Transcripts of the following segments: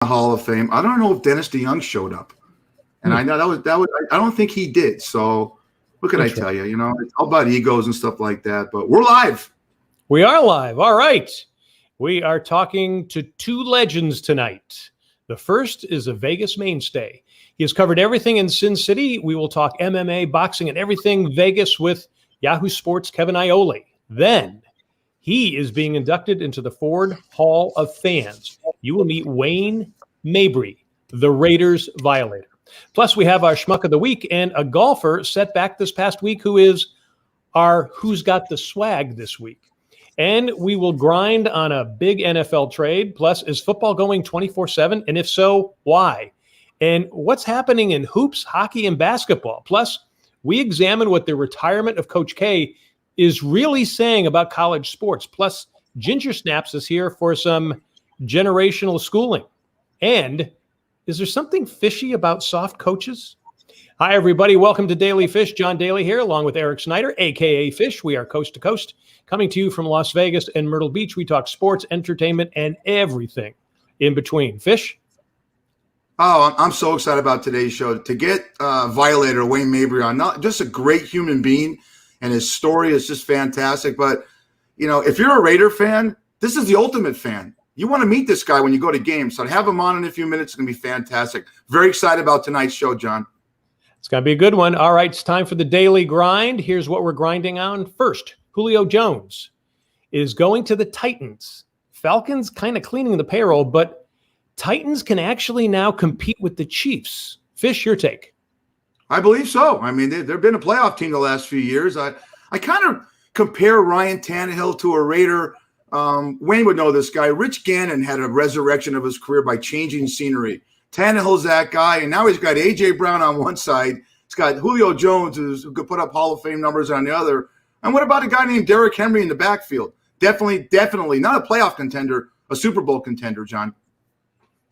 Hall of Fame. I don't know if Dennis DeYoung showed up, and I know that was. I don't think he did. So what can I tell you? It's all about egos and stuff like that. But we're live. We are live. All right. We are talking to two legends tonight. The first is a Vegas mainstay. He has covered everything in Sin City. We will talk MMA, boxing, and everything Vegas with Yahoo Sports' Kevin Aioli. Then he is being inducted into the Ford Hall of Fans. You will meet Wayne Mabry, the Raiders violator. Plus, we have our Schmuck of the Week and a golfer set back this past week who is our Who's Got the Swag this week. And we will grind on a big NFL trade. Plus, is football going 24/7? And if so, why? And what's happening in hoops, hockey, and basketball? Plus, we examine what the retirement of Coach K is really saying about college sports. Plus, Ginger Snaps is here for some generational schooling. And is there something fishy about soft coaches? Hi, everybody. Welcome to Daly Fish. John Daly here, along with Eric Snyder, a.k.a. Fish. We are coast to coast, coming to you from Las Vegas and Myrtle Beach. We talk sports, entertainment, and everything in between. Fish? Oh, I'm so excited about today's show. To get Violator Wayne Mabry on, not just a great human being, and his story is just fantastic. But, if you're a Raider fan, this is the ultimate fan. You want to meet this guy when you go to games. So to have him on in a few minutes is going to be fantastic. Very excited about tonight's show, John. It's going to be a good one. All right, it's time for the daily grind. Here's what we're grinding on. First, Julio Jones is going to the Titans. Falcons kind of cleaning the payroll, but Titans can actually now compete with the Chiefs. Fish, your take. I believe so. I mean, they've been a playoff team the last few years. I kind of compare Ryan Tannehill to a Raider. Wayne would know this guy. Rich Gannon had a resurrection of his career by changing scenery. Tannehill's that guy, and now he's got A.J. Brown on one side. He's got Julio Jones, who could put up Hall of Fame numbers on the other. And what about a guy named Derrick Henry in the backfield? Definitely not a playoff contender, a Super Bowl contender, John.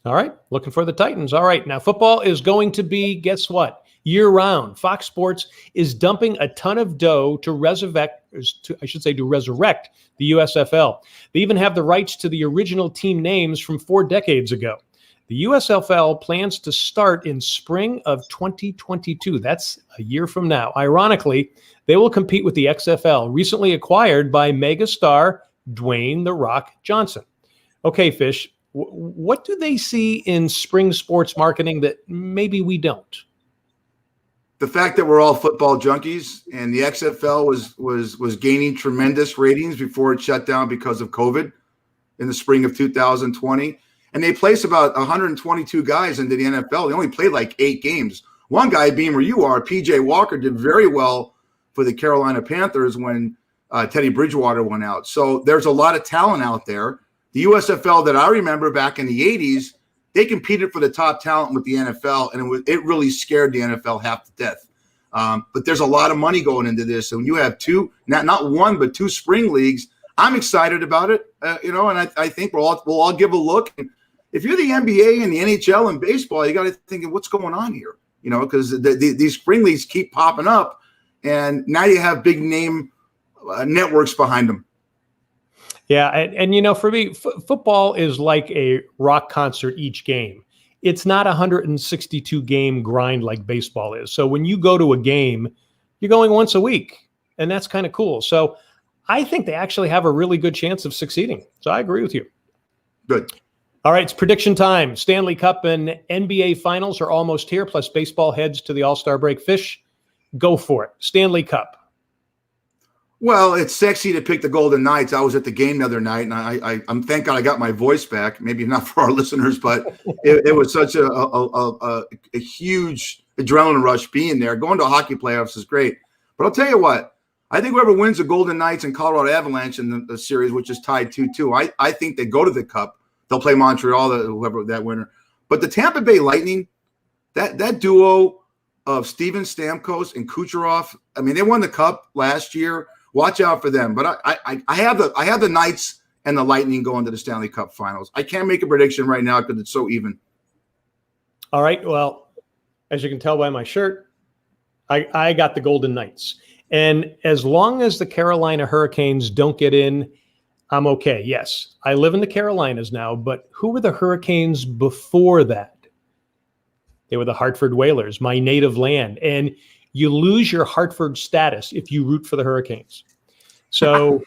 All right, looking for the Titans. All right, now football is going to be, guess what? Year-round. Fox Sports is dumping a ton of dough to resurrect the USFL. They even have the rights to the original team names from 4 decades ago. The USFL plans to start in spring of 2022. That's a year from now. Ironically, they will compete with the XFL, recently acquired by megastar Dwayne "The Rock" Johnson. Okay, Fish, what do they see in spring sports marketing that maybe we don't? The fact that we're all football junkies, and the XFL was gaining tremendous ratings before it shut down because of COVID in the spring of 2020. And they placed about 122 guys into the NFL. They only played like 8 games. One guy, being where you are, P.J. Walker, did very well for the Carolina Panthers when Teddy Bridgewater went out. So there's a lot of talent out there. The USFL that I remember back in the 80s, they competed for the top talent with the NFL, and it really scared the NFL half to death. But there's a lot of money going into this. And when you have not one, but 2 spring leagues, I'm excited about it, and I think we'll all give a look. If you're the NBA and the NHL and baseball, you got to think of what's going on here, because these spring leagues keep popping up, and now you have big name networks behind them. Yeah, and for me, football is like a rock concert each game. It's not a 162 game grind like baseball is. So when you go to a game, you're going once a week, and that's kind of cool. So I think they actually have a really good chance of succeeding. So I agree with you. Good. All right, it's prediction time. Stanley Cup and NBA Finals are almost here, plus baseball heads to the All-Star break. Fish, go for it. Stanley Cup. Well, it's sexy to pick the Golden Knights. I was at the game the other night, and I'm thank God I got my voice back. Maybe not for our listeners, but it was such a huge adrenaline rush being there. Going to hockey playoffs is great. But I'll tell you what, I think whoever wins the Golden Knights and Colorado Avalanche in the series, which is tied 2-2, I think they go to the Cup. They'll play Montreal, whoever that winner. But the Tampa Bay Lightning, that duo of Steven Stamkos and Kucherov, I mean, they won the Cup last year. Watch out for them. But I have the Knights and the Lightning going to the Stanley Cup Finals. I can't make a prediction right now because it's so even. All right. Well, as you can tell by my shirt, I got the Golden Knights. And as long as the Carolina Hurricanes don't get in, I'm okay. Yes. I live in the Carolinas now, but who were the Hurricanes before that? They were the Hartford Whalers, my native land. And you lose your Hartford status if you root for the Hurricanes. So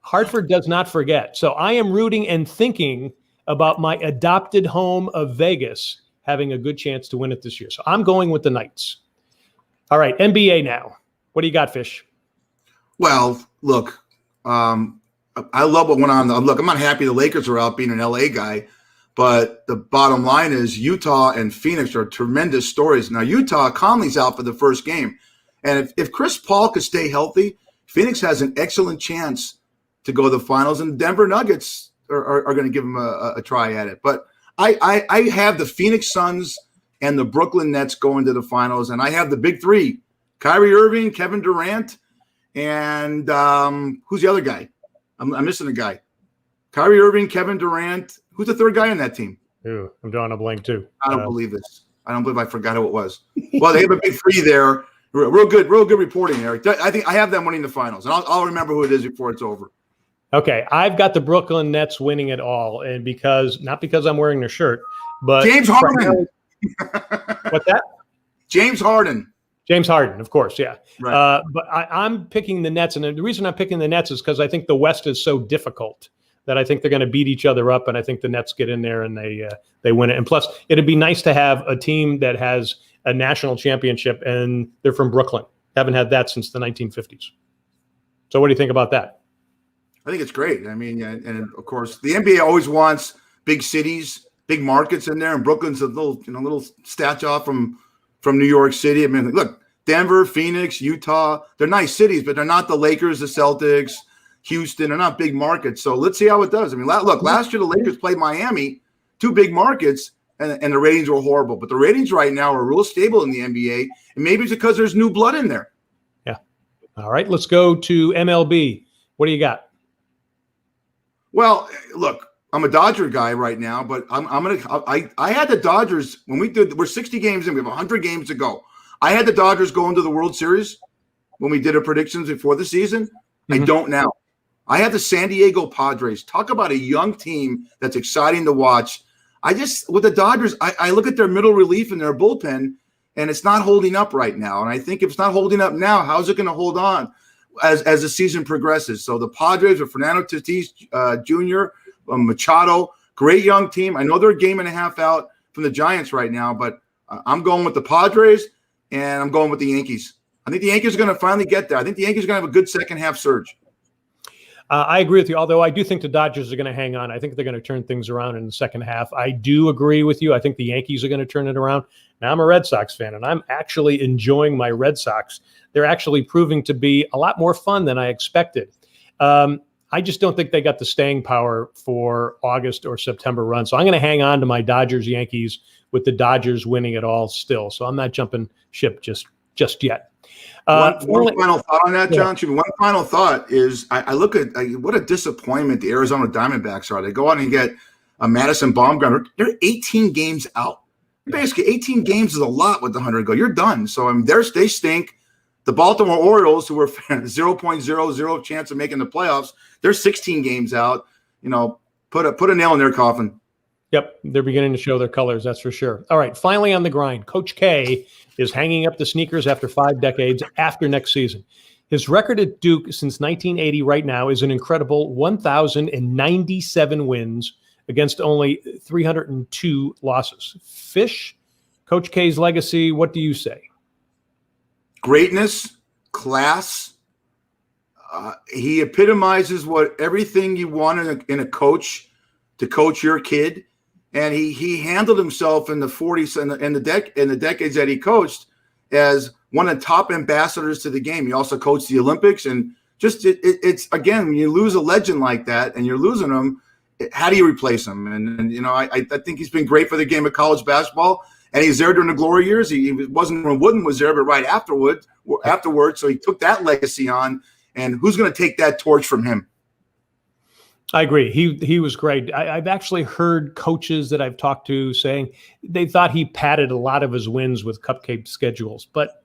Hartford does not forget. So I am rooting and thinking about my adopted home of Vegas having a good chance to win it this year. So I'm going with the Knights. All right, NBA now. What do you got, Fish? Well, look, I love what went on. Look, I'm not happy the Lakers are out being an LA guy, but the bottom line is Utah and Phoenix are tremendous stories. Now, Utah, Conley's out for the first game. And if Chris Paul could stay healthy, Phoenix has an excellent chance to go to the finals, and Denver Nuggets are going to give them a try at it. But I have the Phoenix Suns and the Brooklyn Nets going to the finals, and I have the big three, Kyrie Irving, Kevin Durant, and who's the other guy? I'm missing a guy. Kyrie Irving, Kevin Durant. Who's the third guy on that team? Ooh, I'm drawing a blank too. I don't believe this. I don't believe I forgot who it was. Well, they have a big three there. Real good reporting, Eric. I think I have them winning the finals, and I'll remember who it is before it's over. Okay, I've got the Brooklyn Nets winning it all, and not because I'm wearing their shirt, but James Harden. What's that? James Harden. James Harden, of course, yeah. Right. But I'm picking the Nets, and the reason I'm picking the Nets is because I think the West is so difficult that I think they're going to beat each other up, and I think the Nets get in there and they win it. And plus, it'd be nice to have a team that has a national championship, and they're from Brooklyn. Haven't had that since the 1950s. So what do you think about that? I think it's great. I mean, and of course, the NBA always wants big cities, big markets in there, and Brooklyn's a little statue off from New York City. I mean, look, Denver, Phoenix, Utah, they're nice cities, but they're not the Lakers, the Celtics, Houston. They're not big markets. So let's see how it does. I mean, look, last year the Lakers played Miami, two big markets, and the ratings were horrible. But the ratings right now are real stable in the NBA, and maybe it's because there's new blood in there. Yeah. All right, let's go to MLB. What do you got? Well, look, I'm a Dodger guy right now, but I had the Dodgers when we're 60 games in, we have 100 games to go. I had the Dodgers go into the World Series when we did our predictions before the season. Mm-hmm. I don't now. I have the San Diego Padres. Talk about a young team that's exciting to watch. With the Dodgers, I look at their middle relief and their bullpen, and it's not holding up right now. And I think if it's not holding up now, how's it going to hold on as the season progresses? So the Padres with Fernando Tatis Jr., Machado, great young team. I know they're a game and a half out from the Giants right now, but I'm going with the Padres, and I'm going with the Yankees. I think the Yankees are going to finally get there. I think the Yankees are going to have a good second half surge. I agree with you, although I do think the Dodgers are going to hang on. I think they're going to turn things around in the second half. I do agree with you. I think the Yankees are going to turn it around. Now, I'm a Red Sox fan, and I'm actually enjoying my Red Sox. They're actually proving to be a lot more fun than I expected. I just don't think they got the staying power for August or September run. So I'm going to hang on to my Dodgers-Yankees with the Dodgers winning it all still. So I'm not jumping ship just yet. One final thought on that, John. Yeah. One final thought is I look at what a disappointment the Arizona Diamondbacks are. They go out and get a Madison Bumgarner. They're 18 games out. Basically, 18 games is a lot with the 100 go. You're done. So I mean, they stink. The Baltimore Orioles, who were 0.00 chance of making the playoffs, they're 16 games out. Put a nail in their coffin. Yep, they're beginning to show their colors, that's for sure. All right, finally on the grind, Coach K is hanging up the sneakers after 5 decades after next season. His record at Duke since 1980 right now is an incredible 1,097 wins against only 302 losses. Fish, Coach K's legacy, what do you say? Greatness, class. He epitomizes everything you want in a coach to coach your kid. And he handled himself in the 40s and in the decades that he coached as one of the top ambassadors to the game. He also coached the Olympics, and just it's again, when you lose a legend like that and you're losing him, how do you replace him? And I think he's been great for the game of college basketball, and he's there during the glory years. He wasn't when Wooden was there, but right afterwards, so he took that legacy on. And who's going to take that torch from him? I agree. He was great. I've actually heard coaches that I've talked to saying they thought he padded a lot of his wins with cupcake schedules, but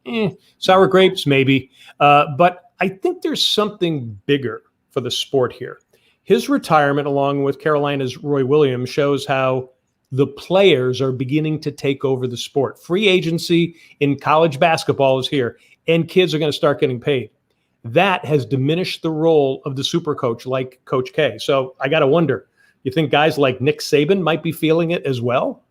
sour grapes maybe. But I think there's something bigger for the sport here. his retirement, along with Carolina's Roy Williams, shows how the players are beginning to take over the sport. Free agency in college basketball is here, and kids are going to start getting paid. That has diminished the role of the super coach like Coach K. So I got to wonder, you think guys like Nick Saban might be feeling it as well?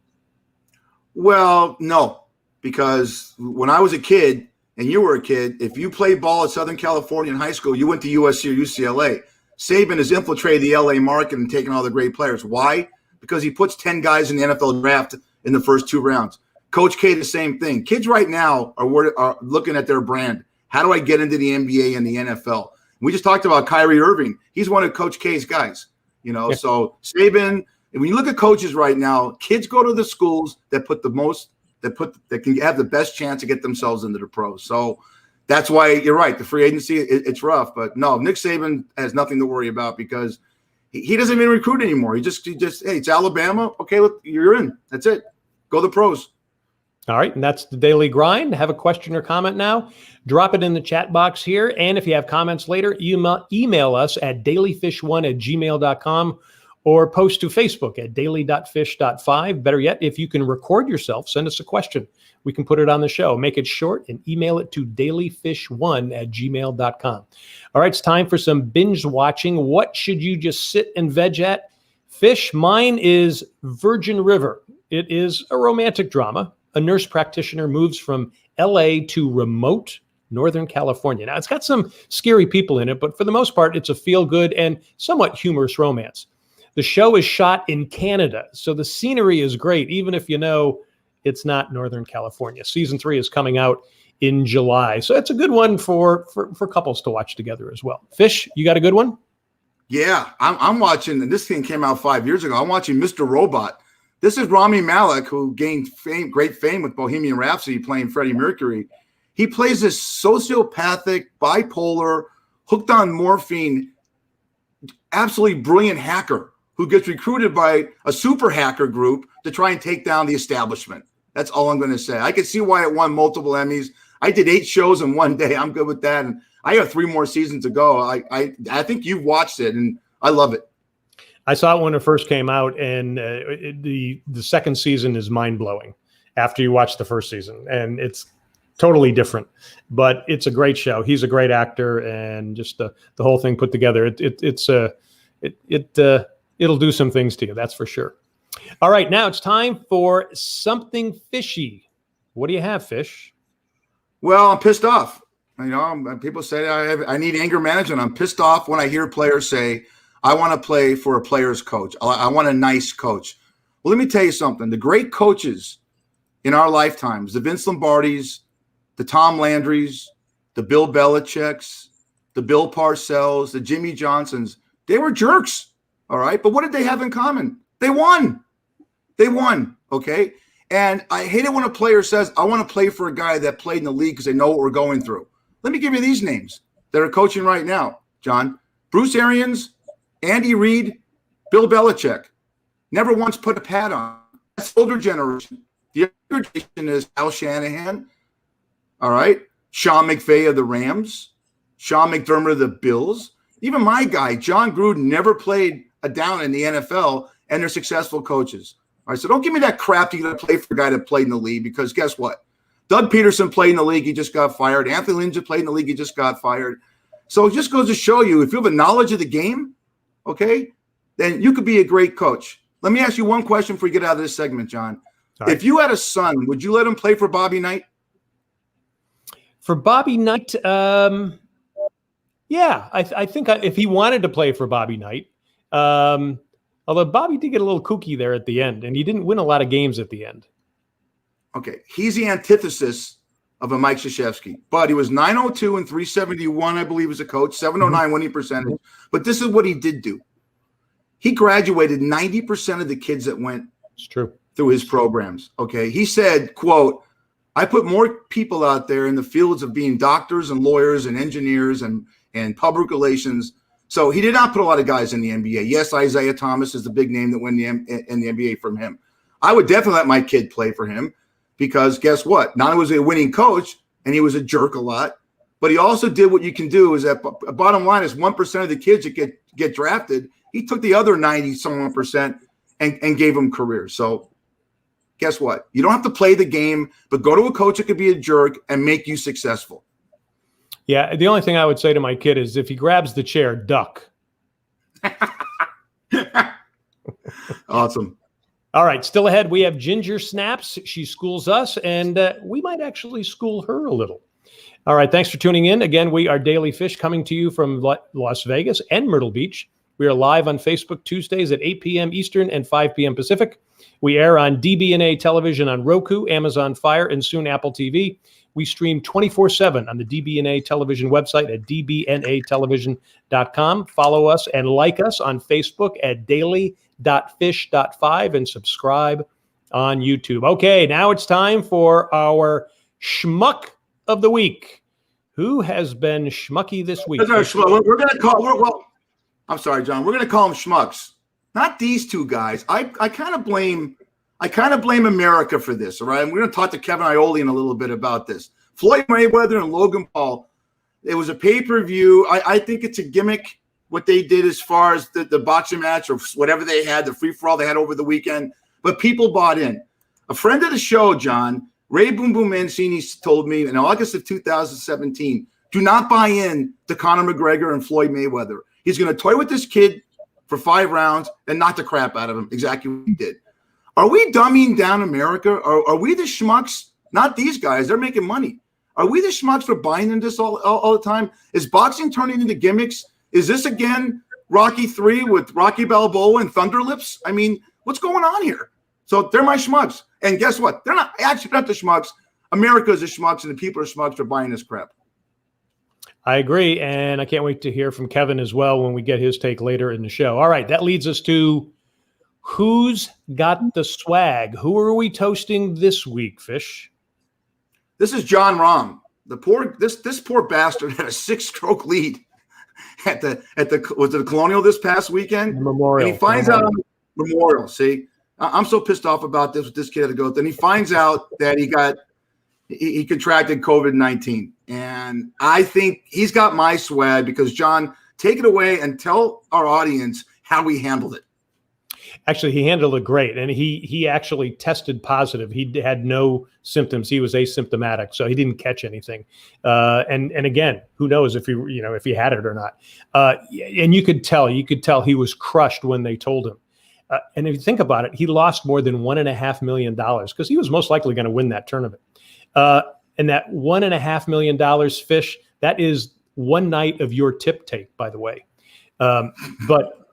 Well, no, because when I was a kid and you were a kid, if you played ball at Southern California in high school, you went to USC or UCLA. Saban has infiltrated the LA market and taken all the great players. Why? Because he puts 10 guys in the NFL draft in the first 2 rounds. Coach K, the same thing. Kids right now are looking at their brand. How do I get into the NBA and the NFL? We just talked about Kyrie Irving. He's one of Coach K's guys, Yeah. So Saban, and when you look at coaches right now, kids go to the schools that can have the best chance to get themselves into the pros. So that's why you're right. The free agency, it's rough. But no, Nick Saban has nothing to worry about because he doesn't even recruit anymore. He just hey, it's Alabama. Okay, look, you're in. That's it. Go the pros. All right, and that's the Daily Grind. Have a question or comment now? Drop it in the chat box here. And if you have comments later, email us at dailyfish1@gmail.com or post to Facebook at daily.fish.5. Better yet, if you can record yourself, send us a question. We can put it on the show. Make it short and email it to dailyfish1@gmail.com. All right, it's time for some binge watching. What should you just sit and veg at? Fish, mine is Virgin River. It is a romantic drama. A nurse practitioner moves from LA to remote Northern California. Now, it's got some scary people in it, but for the most part, it's a feel-good and somewhat humorous romance. The show is shot in Canada, so the scenery is great, even if you know it's not Northern California. Season 3 is coming out in July, so it's a good one for couples to watch together as well. Fish, you got a good one? Yeah, I'm watching, and this thing came out 5 years ago. I'm watching Mr. Robot. This is Rami Malek, who gained great fame with Bohemian Rhapsody playing Freddie Mercury. He plays this sociopathic, bipolar, hooked on morphine, absolutely brilliant hacker who gets recruited by a super hacker group to try and take down the establishment. That's all I'm going to say. I can see why it won multiple Emmys. I did 8 shows in one day. I'm good with that. And I have 3 more seasons to go. I think you've watched it, and I love it. I saw it when it first came out, and the second season is mind-blowing after you watch the first season, and it's totally different. But it's a great show. He's a great actor, and just the whole thing put together, it'll do some things to you, that's for sure. All right, now it's time for something fishy. What do you have, Fish? Well, I'm pissed off. People say I need anger management. I'm pissed off when I hear players say, I want to play for a player's coach. I want a nice coach. Well, let me tell you something. The great coaches in our lifetimes, the Vince Lombardis, the Tom Landrys, the Bill Belichicks, the Bill Parcells, the Jimmy Johnsons, they were jerks, all right? But what did they have in common? They won. They won, okay? And I hate it when a player says, I want to play for a guy that played in the league because they know what we're going through. Let me give you these names that are coaching right now, John. Bruce Arians, Andy Reid, Bill Belichick. Never once put a pad on. That's the older generation. The younger generation is Al Shanahan, all right? Sean McVay of the Rams, Sean McDermott of the Bills. Even my guy, John Gruden, never played a down in the NFL, and they're successful coaches. All right, so don't give me that crap to play for a guy that played in the league, because guess what? Doug Peterson played in the league. He just got fired. Anthony Lynn played in the league. He just got fired. So it just goes to show you, if you have a knowledge of the game, okay, then you could be a great coach. Let me ask you one question before we get out of this segment, John. Right. If you had a son, would you let him play for Bobby Knight? For Bobby Knight, yeah, I think if he wanted to play for Bobby Knight, although Bobby did get a little kooky there at the end, and he didn't win a lot of games at the end. Okay, he's the antithesis of a Mike Krzyzewski, but he was 902 and 371, I believe, as a coach, 709 winning percentage. But this is what he did do. He graduated 90% of the kids that went through his programs. Okay, he said, quote, I put more people out there in the fields of being doctors and lawyers and engineers and public relations. So he did not put a lot of guys in the NBA. Yes, Isaiah Thomas is the big name that went in the NBA from him. I would definitely let my kid play for him, because guess what? Not only was he a winning coach and he was a jerk a lot, but he also did what you can do is that bottom line is 1% of the kids that get drafted, He took the other 90-some% and gave them careers. So guess what? You don't have to play the game, but go to a coach that could be a jerk and make you successful. Yeah, the only thing I would say to my kid is if he grabs the chair, duck. Awesome. All right, still ahead, we have Ginger Snaps. She schools us, and we might actually school her a little. All right, thanks for tuning in. Again, we are Daly Fish coming to you from Las Vegas and Myrtle Beach. We are live on Facebook Tuesdays at 8 p.m. Eastern and 5 p.m. Pacific. We air on DBNA television on Roku, Amazon Fire, and soon Apple TV. We stream 24/7 on the DBNA television website at dbnatelevision.com. Follow us and like us on Facebook at daily.fish.5 and subscribe on YouTube. Okay, now it's time for our Schmuck of the Week. Who has been schmucky this week? We're going to call, I'm sorry, John. We're going to call them schmucks. Not these two guys. I kind of blame America for this, all right? We're going to talk to Kevin Aioli in a little bit about this. Floyd Mayweather and Logan Paul. It was a pay-per-view. I think it's a gimmick what they did as far as the boxing match or whatever they had, the free-for-all they had over the weekend. But people bought in. A friend of the show, John, Ray Boom Boom Mancini, told me in August of 2017, do not buy in to Conor McGregor and Floyd Mayweather. He's going to toy with this kid for 5 rounds and knock the crap out of him. Exactly what he did. Are we dumbing down America? Are we the schmucks? Not these guys. They're making money. Are we the schmucks for buying into this all the time? Is boxing turning into gimmicks? Is this again Rocky 3 with Rocky Balboa and Thunder Lips? I mean, what's going on here? So they're my schmucks. And guess what? They're not actually not the schmucks. America is the schmucks, and the people are schmucks for buying this crap. I agree, and I can't wait to hear from Kevin as well when we get his take later in the show. All right, that leads us to who's got the swag? Who are we toasting this week, Fish? This is John Rahm. This poor bastard had a 6-stroke lead at the was it the Colonial this past weekend? Memorial. And he finds out on Memorial. See, I'm so pissed off about this with this kid had to go. Then he finds out that he contracted COVID-19. And I think he's got my swag because, John, take it away and tell our audience how he handled it. Actually, he handled it great, and he actually tested positive. He had no symptoms. He was asymptomatic, so he didn't catch anything. And again, who knows if he had it or not? And you could tell he was crushed when they told him. And if you think about it, he lost more than $1.5 million because he was most likely going to win that tournament. And that $1.5 million, Fish, that is one night of your tip tape, by the way. But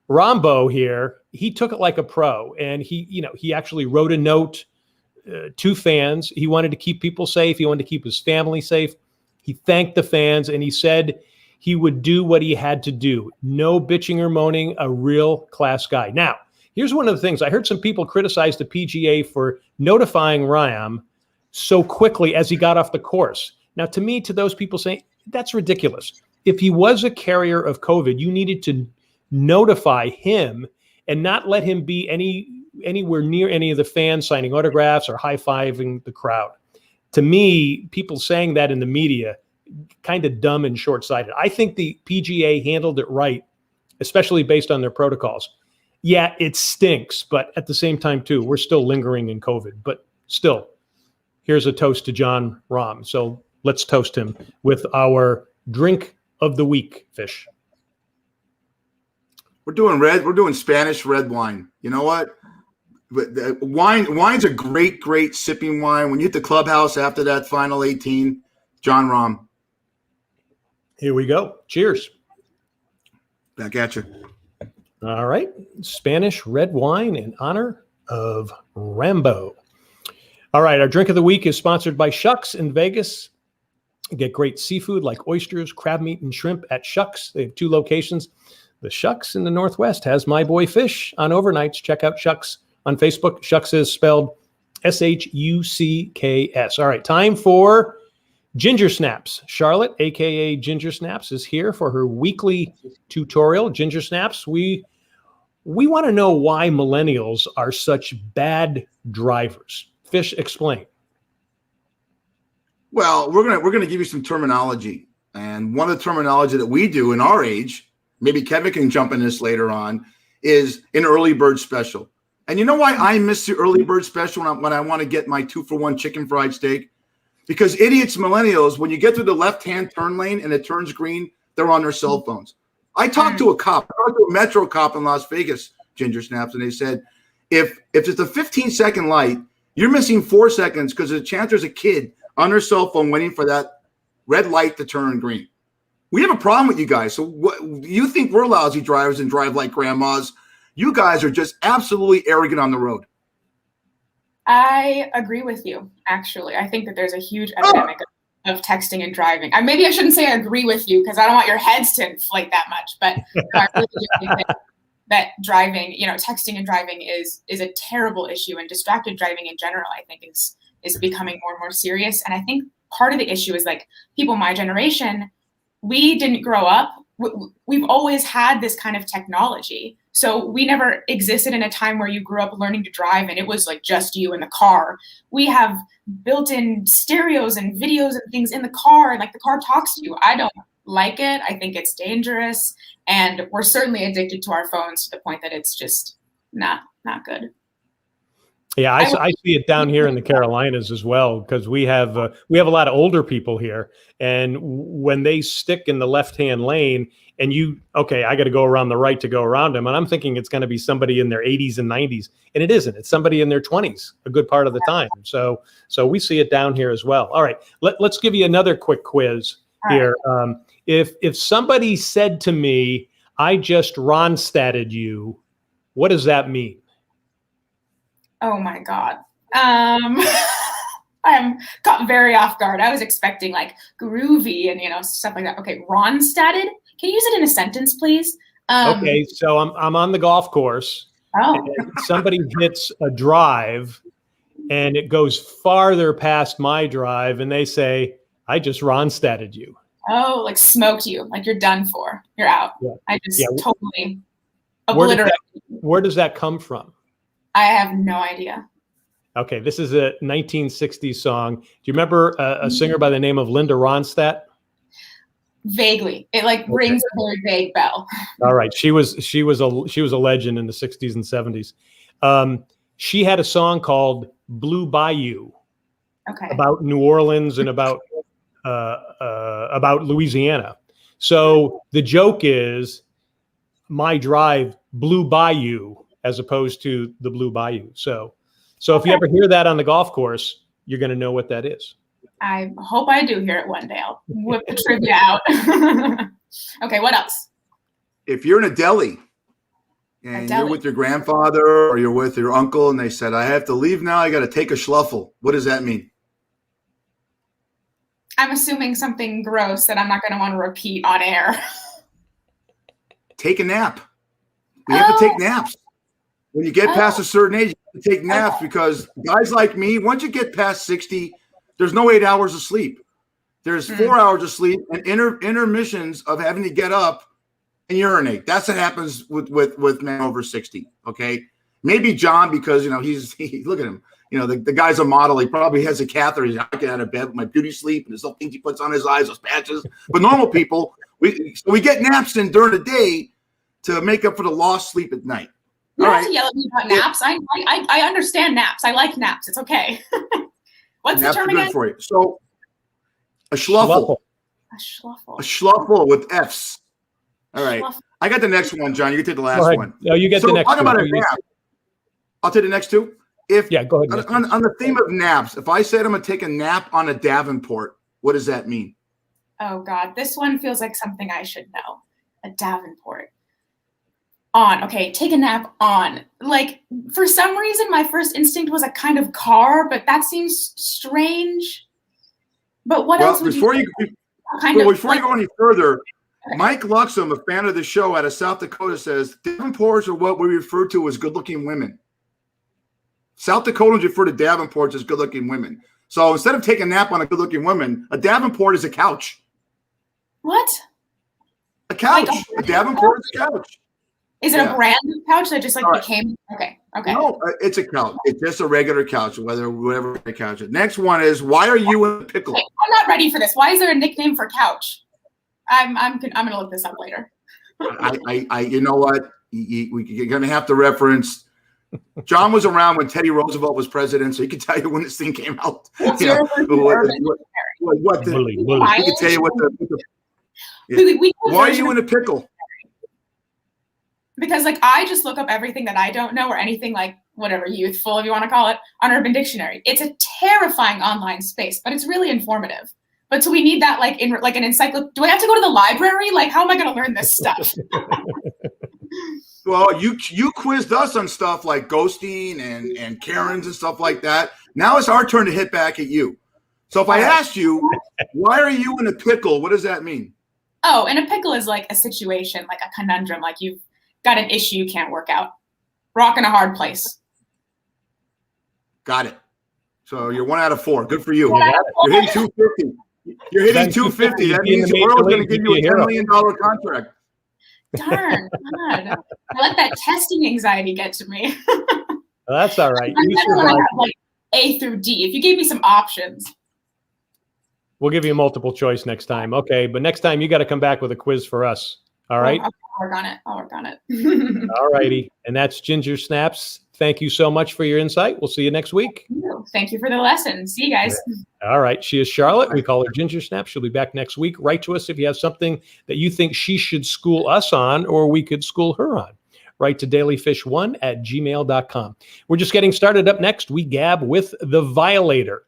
Rombo here, he took it like a pro, and he actually wrote a note to fans. He wanted to keep people safe. He wanted to keep his family safe. He thanked the fans, and he said he would do what he had to do. No bitching or moaning, a real class guy. Now, here's one of the things. I heard some people criticize the PGA for notifying Rahm so quickly as he got off the course. Now, to me, to those people saying, that's ridiculous. If he was a carrier of COVID, you needed to notify him and not let him be anywhere near any of the fans signing autographs or high-fiving the crowd. To me, people saying that in the media, kind of dumb and short-sighted. I think the PGA handled it right, especially based on their protocols. Yeah, it stinks, but at the same time, too, we're still lingering in COVID. But still, here's a toast to John Rahm. So let's toast him with our drink of the week, Fish. We're doing Spanish red wine. You know what? Wine's a great sipping wine. When you hit the clubhouse after that final 18, John Rahm. Here we go. Cheers. Back at you. All right. Spanish red wine in honor of Rambo. All right. Our drink of the week is sponsored by Schmuck's in Vegas. Get great seafood like oysters, crab meat, and shrimp at Schmuck's. They have 2 locations. The Schmuck's in the Northwest has my boy Fish on overnights. Check out Schmuck's on Facebook. Schmuck's is spelled Shucks. All right, time for Ginger Snaps. Charlotte, a.k.a. Ginger Snaps, is here for her weekly tutorial. Ginger Snaps, we want to know why millennials are such bad drivers. Fish, explain. Well, we're gonna give you some terminology. And one of the terminology that we do in our age maybe Kevin can jump in this later on, is an early bird special. And you know why I miss the early bird special when I want to get my 2-for-1 chicken fried steak? Because idiots, millennials, when you get through the left-hand turn lane and it turns green, they're on their cell phones. I talked to a cop, I talked to a Metro cop in Las Vegas, Ginger Snaps, and they said, if it's a 15-second light, you're missing 4 seconds because there's a chance there's a kid on their cell phone waiting for that red light to turn green. We have a problem with you guys. So what, you think we're lousy drivers and drive like grandmas? You guys are just absolutely arrogant on the road. I agree with you, actually. I think that there's a huge epidemic of texting and driving. Maybe I shouldn't say I agree with you because I don't want your heads to inflate that much, but I really do think that driving, texting and driving is a terrible issue, and distracted driving in general, I think is becoming more and more serious. And I think part of the issue is like people my generation, we didn't grow up. We've always had this kind of technology. So we never existed in a time where you grew up learning to drive and it was like just you in the car. We have built-in stereos and videos and things in the car, and like the car talks to you. I don't like it. I think it's dangerous. And we're certainly addicted to our phones to the point that it's just not good. Yeah, I see it down here in the Carolinas as well, because we have a lot of older people here, and when they stick in the left-hand lane, and I got to go around the right to go around them, and I'm thinking it's going to be somebody in their 80s and 90s, and it isn't. It's somebody in their 20s a good part of the time. So we see it down here as well. All right, let's give you another quick quiz here. Right. If somebody said to me, "I just Ronstatted you," what does that mean? Oh my God. I'm caught very off guard. I was expecting like groovy and stuff like that. Okay, Ronstatted. Can you use it in a sentence, please? Okay, so I'm on the golf course. Oh. And somebody hits a drive, and it goes farther past my drive, and they say, "I just Ronstatted you." Oh, like smoked you, like you're done for. You're out. Yeah. I just totally obliterated. Where does that come from? I have no idea. Okay, this is a 1960s song. Do you remember a singer by the name of Linda Ronstadt? Vaguely. It rings a very vague bell. All right, she was a legend in the 60s and 70s. She had a song called Blue Bayou. Okay. About New Orleans and about Louisiana. So the joke is my drive Blue Bayou as opposed to the Blue Bayou. So if you ever hear that on the golf course, you're going to know what that is. I hope I do hear it one day. I'll whip the trivia out. Okay, what else? If you're in a deli and you're with your grandfather or you're with your uncle and they said, "I have to leave now, I got to take a schluffle," what does that mean? I'm assuming something gross that I'm not going to want to repeat on air. Take a nap. We have to take naps. When you get past a certain age, you have to take naps because guys like me, once you get past 60, there's no 8 hours of sleep. There's 4 hours of sleep and intermissions of having to get up and urinate. That's what happens with men over 60. Okay, maybe John because he look at him. The guy's a model. He probably has a catheter. He's not getting out of bed with my beauty sleep and there's little things he puts on his eyes, those patches. But normal people, we get naps in during the day to make up for the lost sleep at night. You don't have to yell at me about naps. I understand naps. I like naps. It's okay. What's the term again? Good for you. So a schluffle. A schluffle. A schluffle with F's. All right. I got the next one, John. You can take the last one. No, you get the next one. Talk about a nap. I'll take the next two. Go ahead. On the theme of naps, if I said I'm going to take a nap on a Davenport, what does that mean? Oh, God. This one feels like something I should know. A Davenport. Okay, take a nap on. For some reason, my first instinct was a kind of car, but that seems strange. But what else would before you go any further, okay. Mike Luxem, a fan of the show out of South Dakota, says Davenports are what we refer to as good-looking women. South Dakotans refer to Davenports as good-looking women. So instead of taking a nap on a good-looking woman, a Davenport is a couch. What? A couch. A Davenport is a couch. Is it a brand of couch that just became okay? No, it's a couch. It's just a regular couch, whatever the couch is. Next one is, why are you in a pickle? Okay, I'm not ready for this. Why is there a nickname for couch? I'm gonna look this up later. You know what? You're going to have to reference. John was around when Teddy Roosevelt was president, so he could tell you when this thing came out. What's You your know, what Bully. he could tell you what the why are you in a pickle? Because like I just look up everything that I don't know or anything like whatever youthful, if you want to call it, on Urban Dictionary. It's a terrifying online space, but it's really informative. But so we need that like in like an encyclopedia. Do I have to go to the library? Like, how am I going to learn this stuff? Well, you quizzed us on stuff like ghosting and Karens and stuff like that. Now it's our turn to hit back at you. So if I asked you, why are you in a pickle? What does that mean? Oh, and a pickle is like a situation, like a conundrum, like you've got an issue you can't work out. Rock in a hard place. Got it. So you're 1 out of 4. Good for you. You're hitting 250. You're hitting 250. That means the world's going to give you a $10 million contract. Darn, God. I let that testing anxiety get to me. Well, that's all right. I'm never have like A through D. If you gave me some options. We'll give you a multiple choice next time. Okay, but next time you got to come back with a quiz for us. All right? I'll work on it. All righty. And that's Ginger Snaps. Thank you so much for your insight. We'll see you next week. Thank you for the lesson. See you guys. All right. She is Charlotte. We call her Ginger Snap. She'll be back next week. Write to us if you have something that you think she should school us on or we could school her on. Write to dalyfish1@gmail.com. We're just getting started. Up next, we gab with the Violator.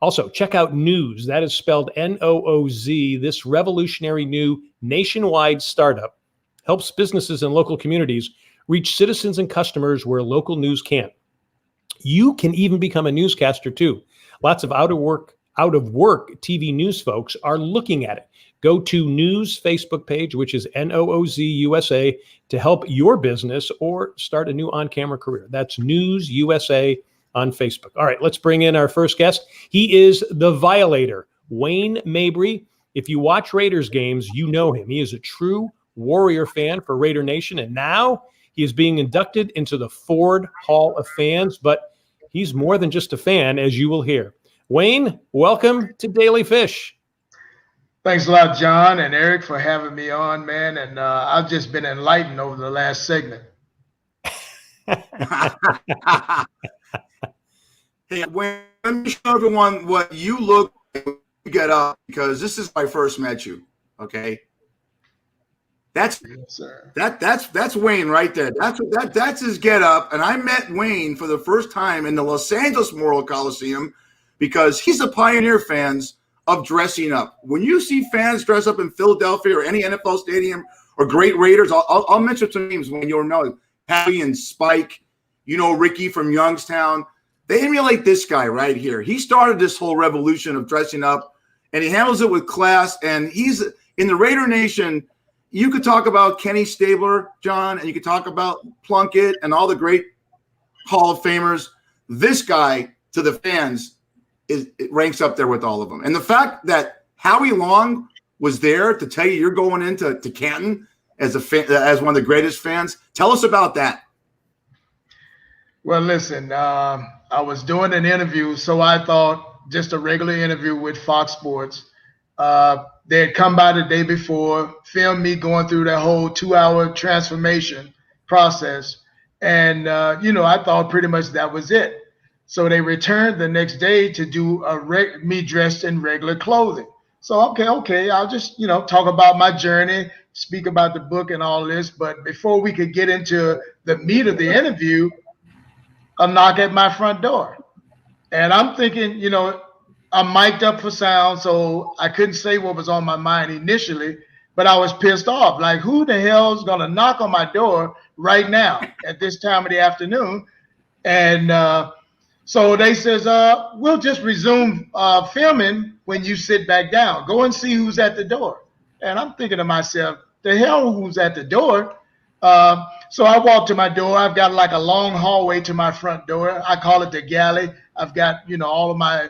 Also, check out Nooz. That is spelled Nooz. This revolutionary new nationwide startup helps businesses and local communities reach citizens and customers where local news can't. You can even become a newscaster too. Lots of out of work TV news folks are looking at it. Go to Nooz Facebook page, which is Nooz USA, to help your business or start a new on-camera career. That's Nooz USA on Facebook. All right, let's bring in our first guest. He is the Violator, Wayne Mabry. If you watch Raiders games, you know him. He is a true Warrior fan for Raider Nation, and now he is being inducted into the Ford Hall of Fans, but he's more than just a fan, as you will hear. Wayne, welcome to Daly Fish. Thanks a lot, John and Eric, for having me on, man. And I've just been enlightened over the last segment. Hey, Wayne, let me show everyone what you look like when you get up, because this is when I first met you, okay? That's Wayne right there. That's his get up. And I met Wayne for the first time in the Los Angeles Memorial Coliseum because he's a pioneer fans of dressing up. When you see fans dress up in Philadelphia or any NFL stadium or great Raiders, I'll mention some names when you'll know. Patty and Spike, you know, Ricky from Youngstown. They emulate this guy right here. He started this whole revolution of dressing up, and he handles it with class. And he's in the Raider Nation. You could talk about Kenny Stabler, John, and you could talk about Plunkett and all the great Hall of Famers. This guy, to the fans, it ranks up there with all of them. And the fact that Howie Long was there to tell you you're going into Canton as one of the greatest fans, tell us about that. Well, listen, I was doing an interview, so I thought just a regular interview with Fox Sports. They had come by the day before, filmed me going through that whole 2-hour transformation process. And, I thought pretty much that was it. So they returned the next day to do me dressed in regular clothing. So, okay, I'll just, talk about my journey, speak about the book and all this. But before we could get into the meat of the interview, a knock at my front door. And I'm thinking, I'm mic'd up for sound, so I couldn't say what was on my mind initially, but I was pissed off. Like, who the hell's going to knock on my door right now at this time of the afternoon? And so they says, we'll just resume filming when you sit back down. Go and see who's at the door. And I'm thinking to myself, the hell who's at the door? So I walk to my door. I've got like a long hallway to my front door. I call it the galley. I've got, all of my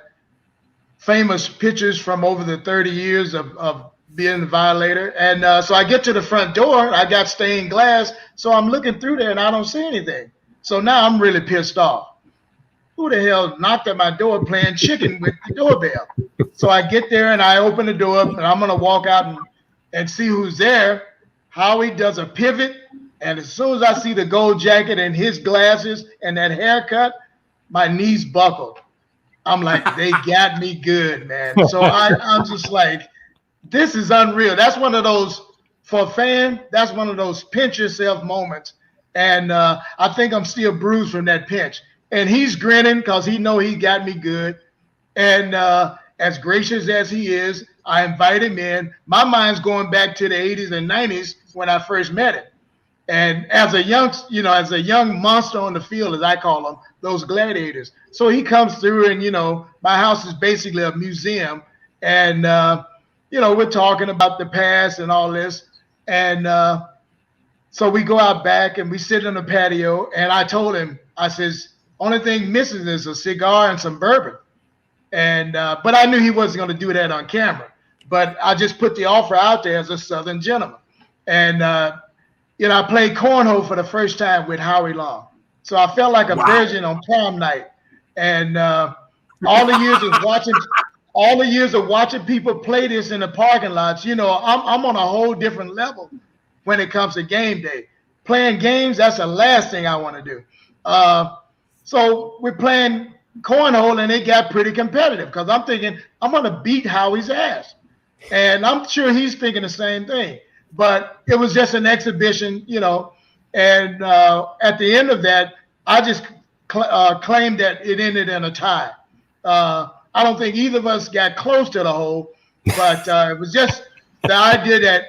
famous pictures from over the 30 years of being the Violator. And so I get to the front door. I got stained glass. So I'm looking through there and I don't see anything. So now I'm really pissed off. Who the hell knocked at my door playing chicken with the doorbell? So I get there and I open the door and I'm going to walk out and see who's there. Howie does a pivot, and as soon as I see the gold jacket and his glasses and that haircut, my knees buckled. I'm like, they got me good, man. So I'm just like, this is unreal. That's one of those, for a fan, that's one of those pinch yourself moments. And I think I'm still bruised from that pinch. And he's grinning because he know he got me good. And as gracious as he is, I invite him in. My mind's going back to the 80s and 90s when I first met him. And as a young monster on the field, as I call them, those gladiators. So he comes through, and my house is basically a museum. And we're talking about the past and all this. And so we go out back and we sit on the patio. And I told him, I says, only thing missing is a cigar and some bourbon. And but I knew he wasn't going to do that on camera. But I just put the offer out there as a Southern gentleman. And I played cornhole for the first time with Howie Long. So I felt like a virgin on prom night. And all the years of watching people play this in the parking lots, I'm on a whole different level when it comes to game day. Playing games, that's the last thing I want to do. So we're playing cornhole, and it got pretty competitive because I'm thinking I'm going to beat Howie's ass. And I'm sure he's thinking the same thing. But it was just an exhibition, and at the end of that, I just claimed that it ended in a tie. I don't think either of us got close to the hole, but it was just the idea that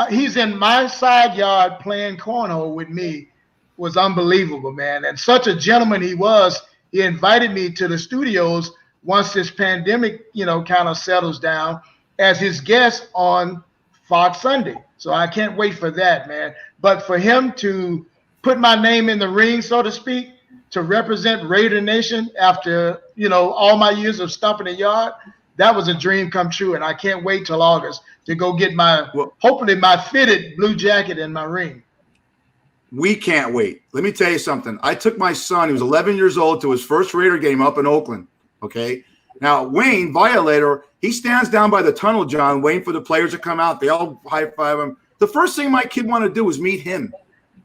he's in my side yard playing cornhole with me was unbelievable, man. And such a gentleman he was. He invited me to the studios once this pandemic, kind of settles down as his guest on Fox Sunday. So I can't wait for that, man. But for him to put my name in the ring, so to speak, to represent Raider Nation after, all my years of stomping the yard, that was a dream come true. And I can't wait till August to go get hopefully my fitted blue jacket in my ring. We can't wait. Let me tell you something. I took my son, he was 11 years old, to his first Raider game up in Oakland, okay? Now, Wayne, Violator, he stands down by the tunnel, John, waiting for the players to come out. They all high-five him. The first thing my kid wanted to do was meet him,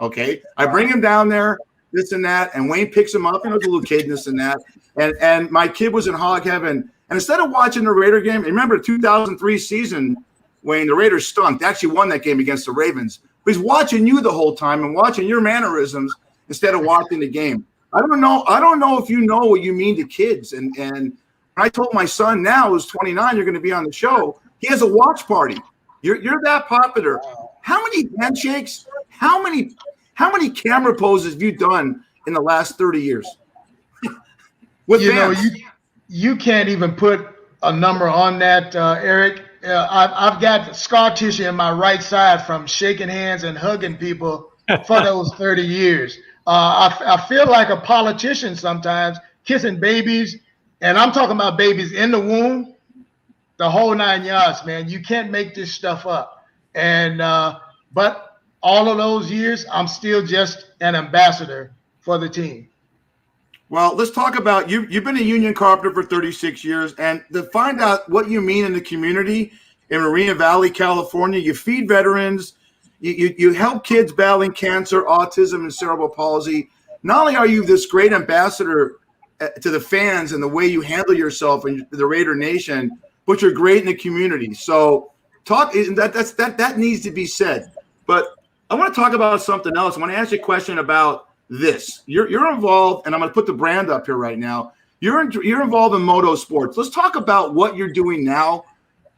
okay? I bring him down there, this and that, and Wayne picks him up. He's a little kid, this and that. And my kid was in hog heaven. And instead of watching the Raider game, remember the 2003 season, Wayne, the Raiders stunk. They actually won that game against the Ravens. But he's watching you the whole time and watching your mannerisms instead of watching the game. I don't know if you know what you mean to kids. And I told my son now, who's 29, you're going to be on the show. He has a watch party. You're that popular. How many handshakes? How many camera poses have you done in the last 30 years? You can't even put a number on that, Eric. I've got scar tissue in my right side from shaking hands and hugging people for those 30 years. I feel like a politician sometimes, kissing babies. And I'm talking about babies in the womb, the whole 9 yards, man. You can't make this stuff up. And but all of those years, I'm still just an ambassador for the team. Well, let's talk about you. You've been a union carpenter for 36 years, and to find out what you mean in the community in Marina Valley, California, you feed veterans, you help kids battling cancer, autism, and cerebral palsy. Not only are you this great ambassador to the fans and the way you handle yourself in the Raider Nation, but you're great in the community. So that needs to be said. But I want to talk about something else. I want to ask you a question about this. You're involved, and I'm going to put the brand up here right now. You're involved in motorsports. Let's talk about what you're doing now,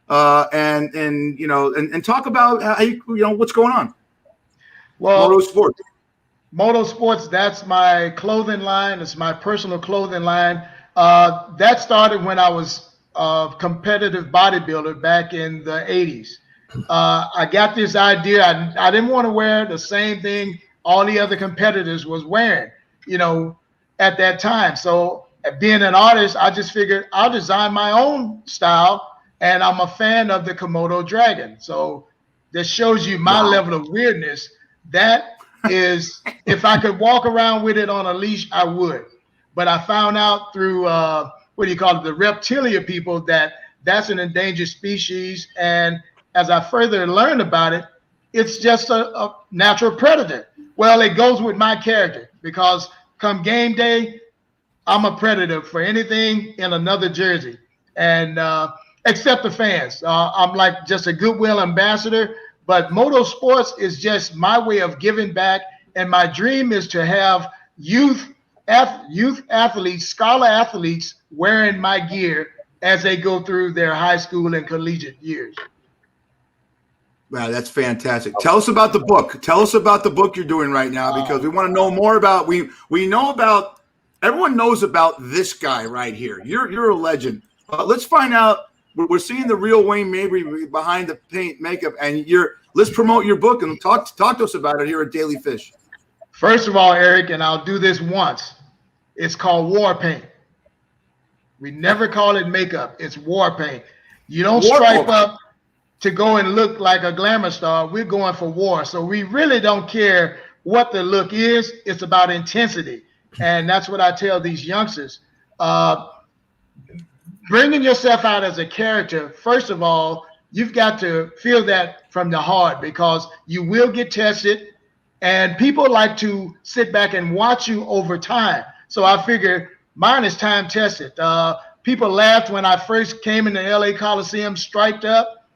and talk about how what's going on. Well, motorsports. That's my clothing line. It's my personal clothing line. That started when I was a competitive bodybuilder back in the 80s. I got this idea. I didn't want to wear the same thing all the other competitors was wearing, at that time. So being an artist, I just figured I'll design my own style, and I'm a fan of the Komodo dragon. So this shows you my level of weirdness. That is, if I could walk around with it on a leash, I would. But I found out through, the reptilia people, that's an endangered species. And as I further learned about it, it's just a natural predator. Well, it goes with my character because come game day, I'm a predator for anything in another jersey, and except the fans. I'm like just a goodwill ambassador, but motorsports is just my way of giving back, and my dream is to have youth athletes, scholar athletes wearing my gear as they go through their high school and collegiate years. Wow, that's fantastic. Tell us about the book. Tell us about the book you're doing right now, because we want to know more about. We know about. Everyone knows about this guy right here. You're a legend. Let's find out. We're seeing the real Wayne Mabry behind the paint, makeup, and let's promote your book and talk to us about it here at Daly Fish. First of all, Eric, and I'll do this once. It's called war paint. We never call it makeup. It's war paint. You don't stripe up to go and look like a glamour star. We're going for war. So we really don't care what the look is. It's about intensity. And that's what I tell these youngsters. Bringing yourself out as a character, first of all, you've got to feel that from the heart, because you will get tested and people like to sit back and watch you over time. So I figure mine is time tested. People laughed when I first came in the LA Coliseum striped up.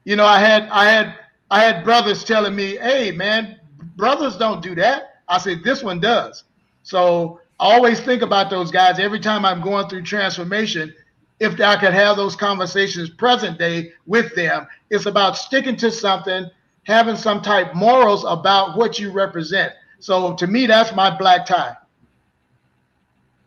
You know, I had brothers telling me, "Hey man, brothers don't do that." I said, "This one does." So I always think about those guys every time I'm going through transformation. If I could have those conversations present day with them, it's about sticking to something, having some type morals about what you represent. So to me, that's my black tie.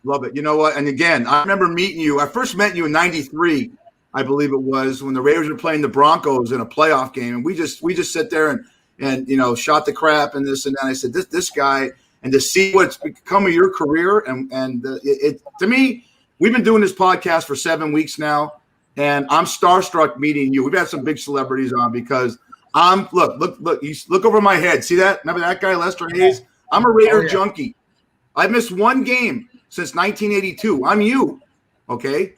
Love it. You know what? And again, I remember meeting you. I first met you in '93, I believe it was, when the Raiders were playing the Broncos in a playoff game, and we just sit there and you know, shot the crap and this and that. I said, this guy, and to see what's become of your career, and it to me, we've been doing this podcast for 7 weeks now, and I'm starstruck meeting you. We've had some big celebrities on because look over my head. See that? Remember that guy, Lester Hayes? I'm a Raider junkie. I've missed one game since 1982. I'm you, okay?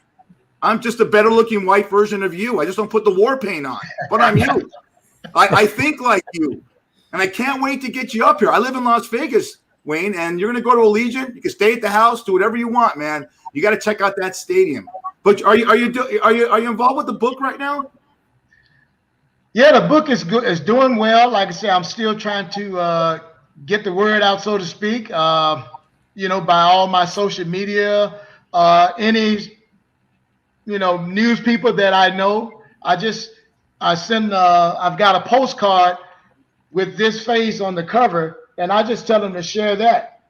I'm just a better looking white version of you. I just don't put the war paint on, but I'm you. I think like you, and I can't wait to get you up here. I live in Las Vegas, Wayne, and you're going to go to Allegiant. You can stay at the house, do whatever you want, man. You got to check out that stadium. But are you involved with the book right now? Yeah, the book is good. It's doing well. Like I said, I'm still trying to get the word out, so to speak. You know, by all my social media, any news people that I know. I've got a postcard with this face on the cover, and I just tell them to share that.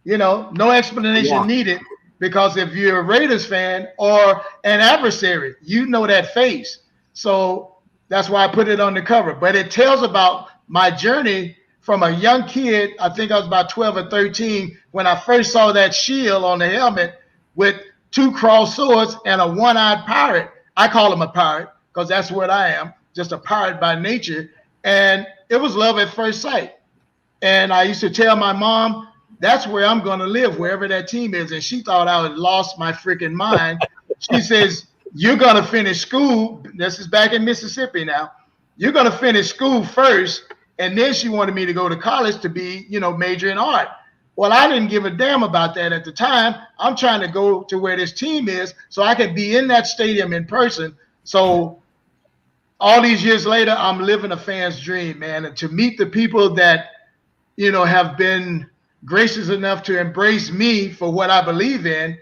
You know, no explanation needed, because if you're a Raiders fan or an adversary, you know that face. So that's why I put it on the cover. But it tells about my journey from a young kid. I think I was about 12 or 13 when I first saw that shield on the helmet with 2 crossed swords and a one-eyed pirate. I call him a pirate because that's what I am, just a pirate by nature. And it was love at first sight. And I used to tell my mom, that's where I'm going to live, wherever that team is. And she thought I had lost my freaking mind. She says, you're going to finish school. This is back in Mississippi now. You're going to finish school first. And then she wanted me to go to college to be, major in art. Well, I didn't give a damn about that at the time. I'm trying to go to where this team is so I can be in that stadium in person. So all these years later, I'm living a fan's dream, man. And to meet the people that, have been gracious enough to embrace me for what I believe in,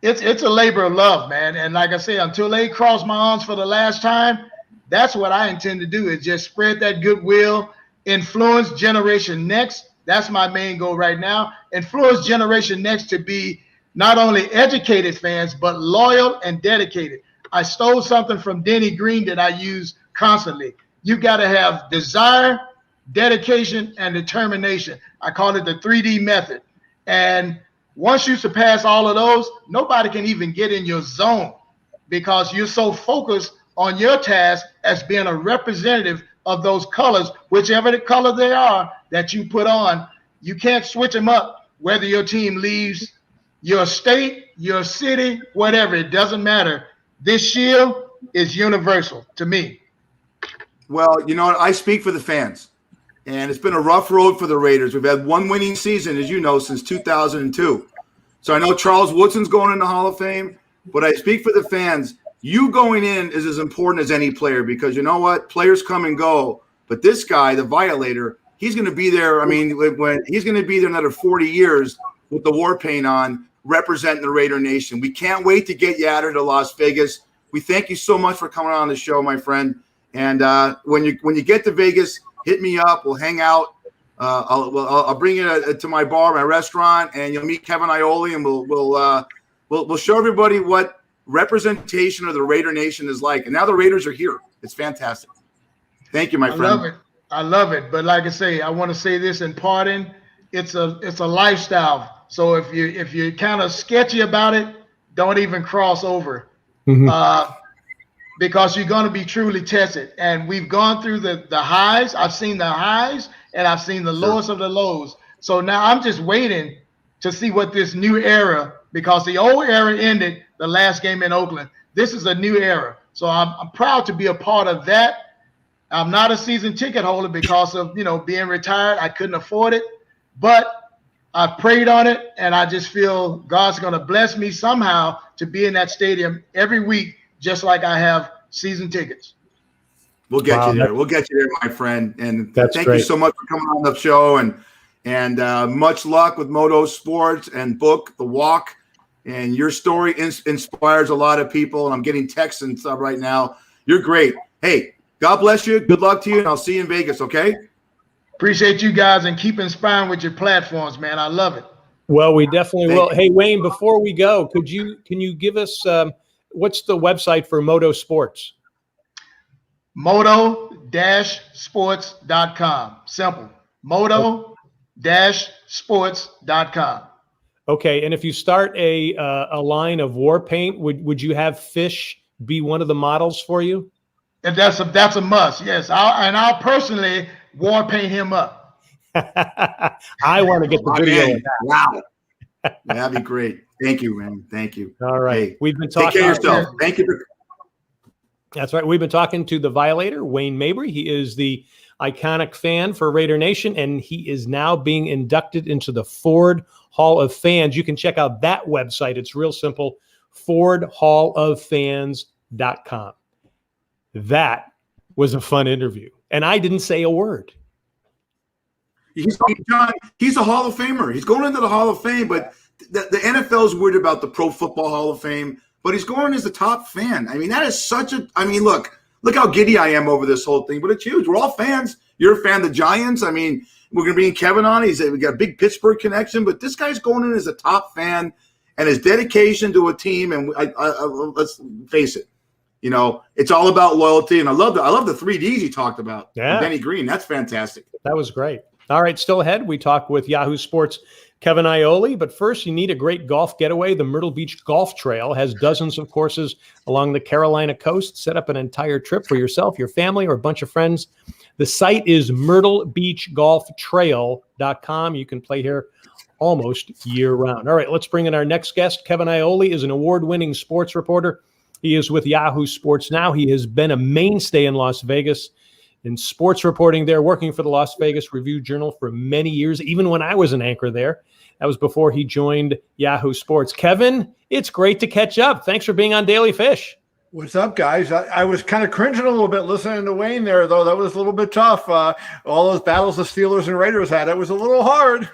it's a labor of love, man. And like I say, until they cross my arms for the last time, that's what I intend to do, is just spread that goodwill, influence Generation Next. That's my main goal right now. Influence Generation Next to be not only educated fans, but loyal and dedicated. I stole something from Denny Green that I use constantly. You got to have desire, dedication, and determination. I call it the 3D method. And once you surpass all of those, nobody can even get in your zone, because you're so focused on your task as being a representative of those colors, whichever the color they are that you put on. You can't switch them up, whether your team leaves your state, your city, whatever. It doesn't matter. This shield is universal to me. Well, you know what? I speak for the fans, and it's been a rough road for the Raiders. We've had one winning season, as you know, since 2002. So I know Charles Woodson's going in the Hall of Fame, but I speak for the fans. You going in is as important as any player, because you know what? Players come and go, but this guy, the violator, he's going to be there. I mean, when he's going to be there another 40 years with the war paint on, representing the Raider Nation. We can't wait to get you out here to Las Vegas. We thank you so much for coming on the show, my friend. And when you get to Vegas, hit me up. We'll hang out. I'll bring you to my bar, my restaurant, and you'll meet Kevin Aioli, and we'll show everybody what representation of the Raider Nation is like. And now the Raiders are here. It's fantastic. Thank you, my friend. I love it. But like I say, I want to say this in parting. It's a lifestyle. So if you're kind of sketchy about it, don't even cross over, because you're going to be truly tested. And we've gone through the highs. I've seen the highs, and I've seen the lowest of the lows. So now I'm just waiting to see what this new era, because the old era ended the last game in Oakland. This is a new era. So I'm proud to be a part of that. I'm not a season ticket holder because of, being retired. I couldn't afford it, but I prayed on it, and I just feel God's going to bless me somehow to be in that stadium every week, just like I have season tickets. We'll get you there. We'll get you there, my friend. And thank great. You so much for coming on the show, and much luck with Moto Sports and book The Walk. And your story inspires a lot of people, and I'm getting texts and stuff right now. You're great. Hey, God bless you. Good luck to you, and I'll see you in Vegas, okay? Appreciate you guys, and keep inspiring with your platforms, man. I love it. Well, we definitely will. Hey, Wayne, before we go, can you give us what's the website for Moto Sports? Moto-sports.com. Simple. Moto-sports.com. Okay, and if you start a line of war paint, would you have Fish be one of the models for you? And that's a must. Yes, I'll personally war paint him up. I want to get the video of that. Wow, that'd be great. Thank you, man. Thank you. All right, hey, we've been talking. Take care of yourself. Thank you. That's right. We've been talking to the Violator, Wayne Mabry. He is the iconic fan for Raider Nation, and he is now being inducted into the Ford Hall of Fans. You can check out that website. It's real simple, FordHallOfFans.com. That was a fun interview, and I didn't say a word. He's a Hall of Famer. He's going into the Hall of Fame, but the NFL is worried about the Pro Football Hall of Fame, but he's going as the top fan. I mean, that is look how giddy I am over this whole thing, but it's huge. We're all fans. You're a fan of the Giants. I mean, we're going to bring Kevin on. We got a big Pittsburgh connection, but this guy's going in as a top fan, and his dedication to a team, and let's face it, it's all about loyalty. And I love the 3Ds he talked about. Yeah. Benny Green. That's fantastic. That was great. All right. Still ahead, we talk with Yahoo Sports' Kevin Aioli. But first, you need a great golf getaway. The Myrtle Beach Golf Trail has dozens of courses along the Carolina coast. Set up an entire trip for yourself, your family, or a bunch of friends. The site is myrtlebeachgolftrail.com. You can play here almost year round. All right. Let's bring in our next guest. Kevin Aioli is an award-winning sports reporter. He is with Yahoo Sports now. He has been a mainstay in Las Vegas in sports reporting there, working for the Las Vegas Review-Journal for many years, even when I was an anchor there. That was before he joined Yahoo Sports. Kevin, it's great to catch up. Thanks for being on Daly Fish. What's up, guys? I was kind of cringing a little bit listening to Wayne there, though. That was a little bit tough. All those battles the Steelers and Raiders had, it was a little hard.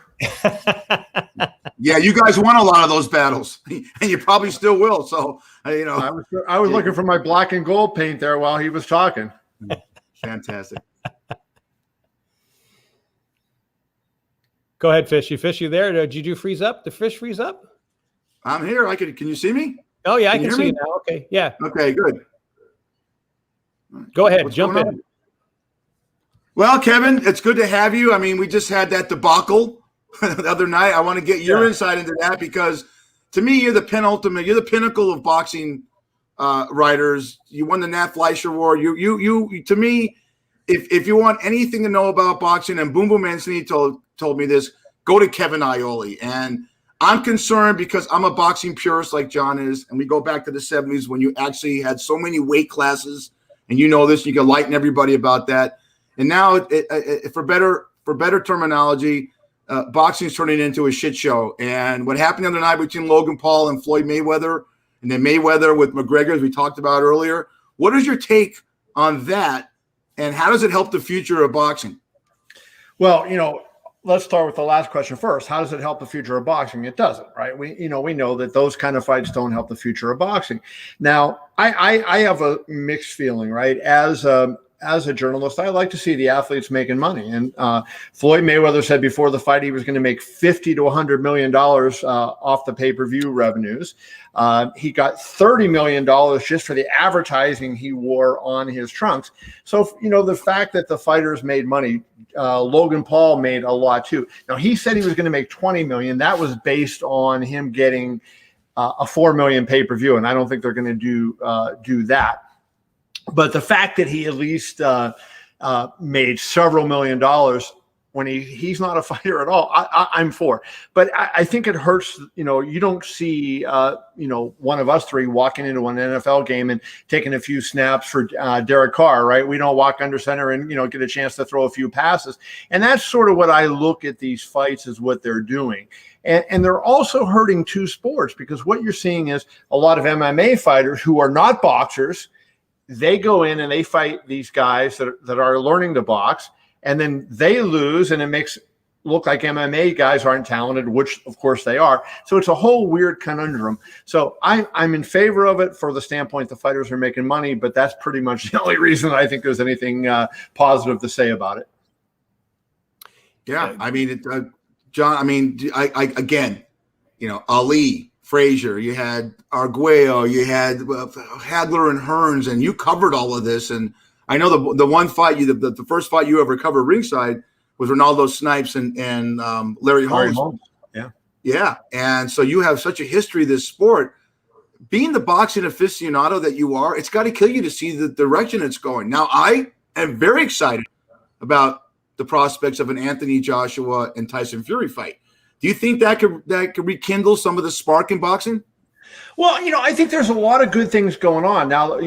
Yeah, you guys won a lot of those battles, and you probably still will. So, I was looking for my black and gold paint there while he was talking. Fantastic. Go ahead, Fish. You there? Did you freeze up? Did Fish freeze up? I'm here. Can you see me? Oh, yeah, I can see you now. Okay, yeah. Okay, good. Go ahead. Jump in. Well, Kevin, it's good to have you. I mean, we just had that debacle the other night. I want to get your insight into that, because to me, you're the pinnacle of boxing writers. You won the Nat Fleischer Award. You to me, if you want anything to know about boxing, and Boom Boom Anthony told me this, go to Kevin Aioli. And I'm concerned because I'm a boxing purist like John is, and we go back to the 70s when you actually had so many weight classes and you know this. You can lighten everybody about that. And now, for better terminology, boxing is turning into a shit show. And what happened the other night between Logan Paul and Floyd Mayweather, and then Mayweather with McGregor, as we talked about earlier, what is your take on that, and how does it help the future of boxing? Well, let's start with the last question first. How does it help the future of boxing? It doesn't, right? We know that those kind of fights don't help the future of boxing. Now, I have a mixed feeling, right? As a journalist, I like to see the athletes making money. And Floyd Mayweather said before the fight he was going to make $50 to $100 million off the pay-per-view revenues. He got $30 million just for the advertising he wore on his trunks. So, the fact that the fighters made money, Logan Paul made a lot too. Now, he said he was going to make $20 million. That was based on him getting a $4 million pay-per-view, and I don't think they're going to do that. But the fact that he at least made several $1 million when he's not a fighter at all, I'm for. But I think it hurts. You don't see one of us three walking into an NFL game and taking a few snaps for Derek Carr, right? We don't walk under center and get a chance to throw a few passes. And that's sort of what I look at these fights is what they're doing. And they're also hurting two sports, because what you're seeing is a lot of MMA fighters who are not boxers. They go in and they fight these guys that are learning to box, and then they lose, and it makes it look like MMA guys aren't talented, which of course they are. So it's a whole weird conundrum. So I'm in favor of it for the standpoint the fighters are making money, but that's pretty much the only reason I think there's anything positive to say about it. Yeah, I mean, John. I mean, I again, Ali, Frazier, you had Arguello, you had Hagler and Hearns, and you covered all of this. And I know the one fight the first fight you ever covered ringside was Ronaldo Snipes and Larry Holmes. Yeah. And so you have such a history of this sport. Being the boxing aficionado that you are, it's got to kill you to see the direction it's going. Now, I am very excited about the prospects of an Anthony Joshua and Tyson Fury fight. Do you think that could rekindle some of the spark in boxing? Well, I think there's a lot of good things going on. Now,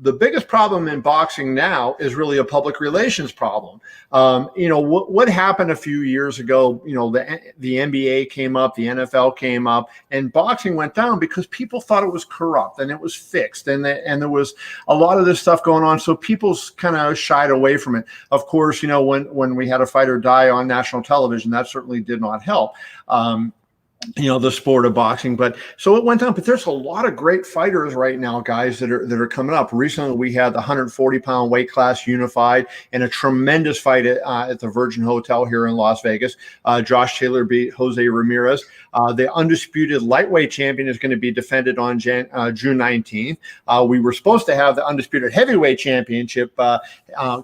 the biggest problem in boxing now is really a public relations problem. What happened a few years ago, the NBA came up, the NFL came up, and boxing went down because people thought it was corrupt and it was fixed, and there was a lot of this stuff going on. So people kind of shied away from it. Of course, when we had a fighter die on national television, that certainly did not help. The sport of boxing, but so it went down. But there's a lot of great fighters right now, guys, that are coming up. Recently, we had the 140-pound weight class unified in a tremendous fight at the Virgin Hotel here in Las Vegas. Josh Taylor beat Jose Ramirez. The undisputed lightweight champion is going to be defended on June 19th. We were supposed to have the undisputed heavyweight championship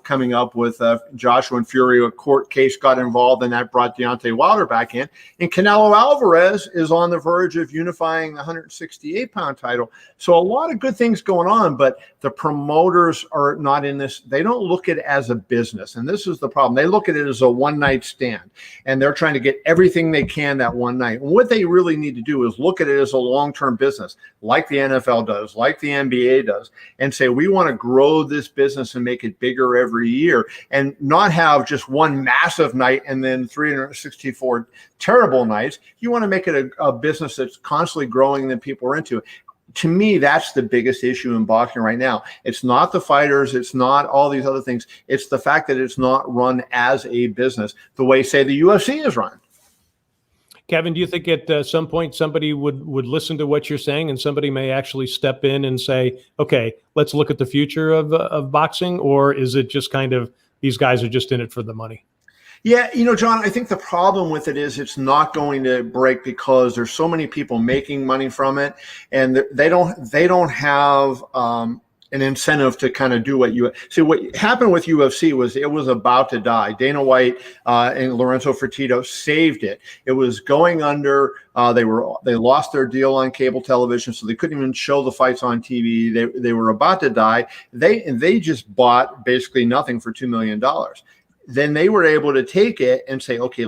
coming up with Joshua and Fury. A court case got involved, and that brought Deontay Wilder back in. And Canelo Alvarez is on the verge of unifying the 168-pound title. So a lot of good things going on, but the promoters are not in this. They don't look at it as a business. And this is the problem. They look at it as a one-night stand, and they're trying to get everything they can that one night. And what they really need to do is look at it as a long-term business, like the NFL does, like the NBA does, and say, we want to grow this business and make it bigger every year, and not have just one massive night and then 364 terrible nights. You want to make it a business that's constantly growing that people are into. To me, that's the biggest issue in boxing right now. It's not the fighters. It's not all these other things. It's the fact that it's not run as a business the way, say, the UFC is run. Kevin, do you think at some point somebody would listen to what you're saying, and somebody may actually step in and say, okay, let's look at the future of boxing? Or is it just kind of these guys are just in it for the money? Yeah, John, I think the problem with it is it's not going to break because there's so many people making money from it, and they don't have an incentive to kind of do what you see. What happened with UFC was it was about to die. Dana White and Lorenzo Fertitta saved it. It was going under. They lost their deal on cable television, so they couldn't even show the fights on TV. They were about to die. They just bought basically nothing for $2 million. Then they were able to take it and say, okay,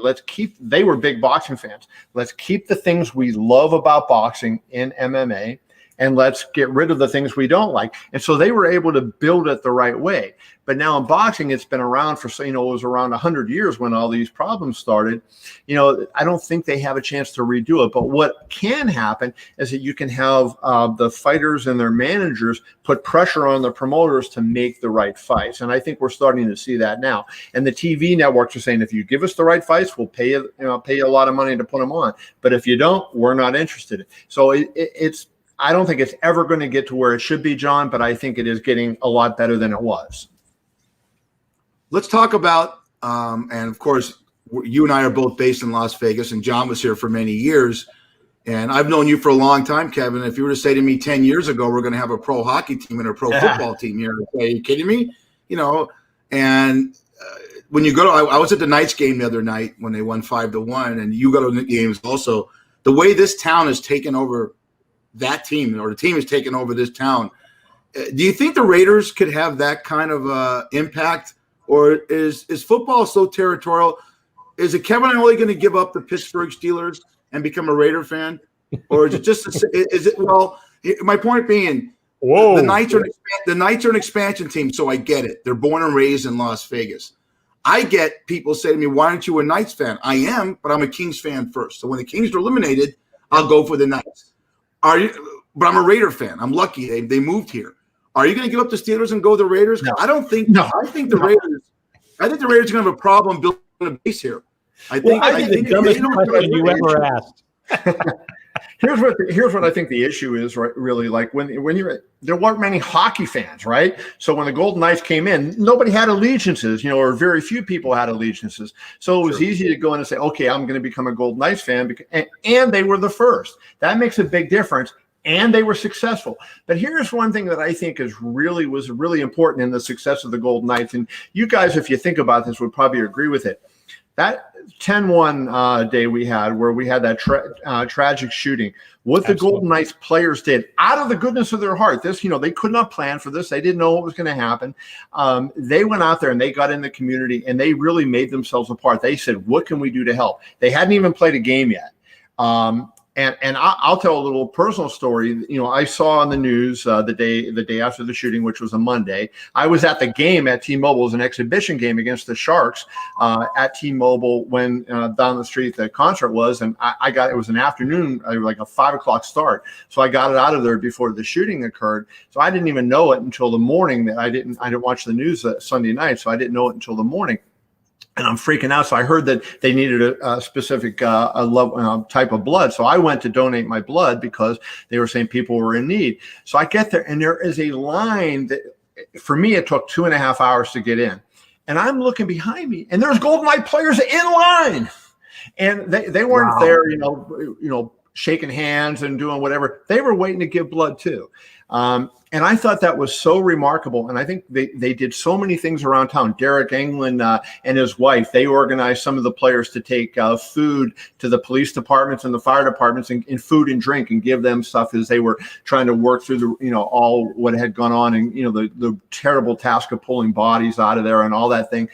they were big boxing fans. Let's keep the things we love about boxing in MMA. and let's get rid of the things we don't like. And so they were able to build it the right way. But now in boxing, it's been around for, it was around 100 years when all these problems started. I don't think they have a chance to redo it. But what can happen is that you can have the fighters and their managers put pressure on the promoters to make the right fights. And I think we're starting to see that now. And the TV networks are saying, if you give us the right fights, we'll pay you a lot of money to put them on. But if you don't, we're not interested. So I don't think it's ever going to get to where it should be, John, but I think it is getting a lot better than it was. Let's talk about, and of course, you and I are both based in Las Vegas, and John was here for many years. And I've known you for a long time, Kevin. If you were to say to me 10 years ago, we're going to have a pro hockey team and a pro football team here, are you kidding me? And when you go to, I was at the Knights game the other night when they won 5-1, and you go to the games also. The way this town has taken over that team, or the team has taken over this town, do you think the Raiders could have that kind of impact? Or is football so territorial? Is it Kevin Aioli going to give up the Pittsburgh Steelers and become a Raider fan? Or is it just my point being, the Knights are an expansion team, so I get it. They're born and raised in Las Vegas. I get people say to me, why aren't you a Knights fan? I am, but I'm a Kings fan first. So when the Kings are eliminated, I'll go for the Knights. But I'm a Raider fan. I'm lucky they moved here. Are you going to give up the Steelers and go the Raiders? No. I don't think. No. I think the Raiders are going to have a problem building a base here. I think the dumbest question you ever asked. Here's what I think the issue is, right? Really, like when there weren't many hockey fans, right? So when the Golden Knights came in, nobody had allegiances, or very few people had allegiances. So it was easy to go in and say, okay, I'm going to become a Golden Knights fan, and they were the first. That makes a big difference. And they were successful. But here's one thing that I think was really important in the success of the Golden Knights. And you guys, if you think about this, would probably agree with it. That 10-1 day we had, where we had that tragic shooting, what the Golden Knights players did out of the goodness of their heart. This, they could not plan for this. They didn't know what was going to happen. They went out there and they got in the community and they really made themselves a part. They said, what can we do to help? They hadn't even played a game yet. And I'll tell a little personal story. I saw on the news the day after the shooting, which was a Monday. I was at the game at T-Mobile. It was an exhibition game against the Sharks at T-Mobile when down the street the concert was, and it was an afternoon, like a 5:00 start. So I got it out of there before the shooting occurred. So I didn't even know it until the morning. That I didn't watch the news Sunday night, so I didn't know it until the morning. And I'm freaking out. So I heard that they needed a specific type of blood. So I went to donate my blood because they were saying people were in need. So I get there, and there is a line that, for me, it took 2.5 hours to get in. And I'm looking behind me, and there's Golden Knight players in line. And they weren't there, shaking hands and doing whatever. They were waiting to give blood too. And I thought that was so remarkable. And I think they did so many things around town. Derek England and his wife, they organized some of the players to take food to the police departments and the fire departments and food and drink and give them stuff as they were trying to work through all what had gone on and, the terrible task of pulling bodies out of there and all that thing.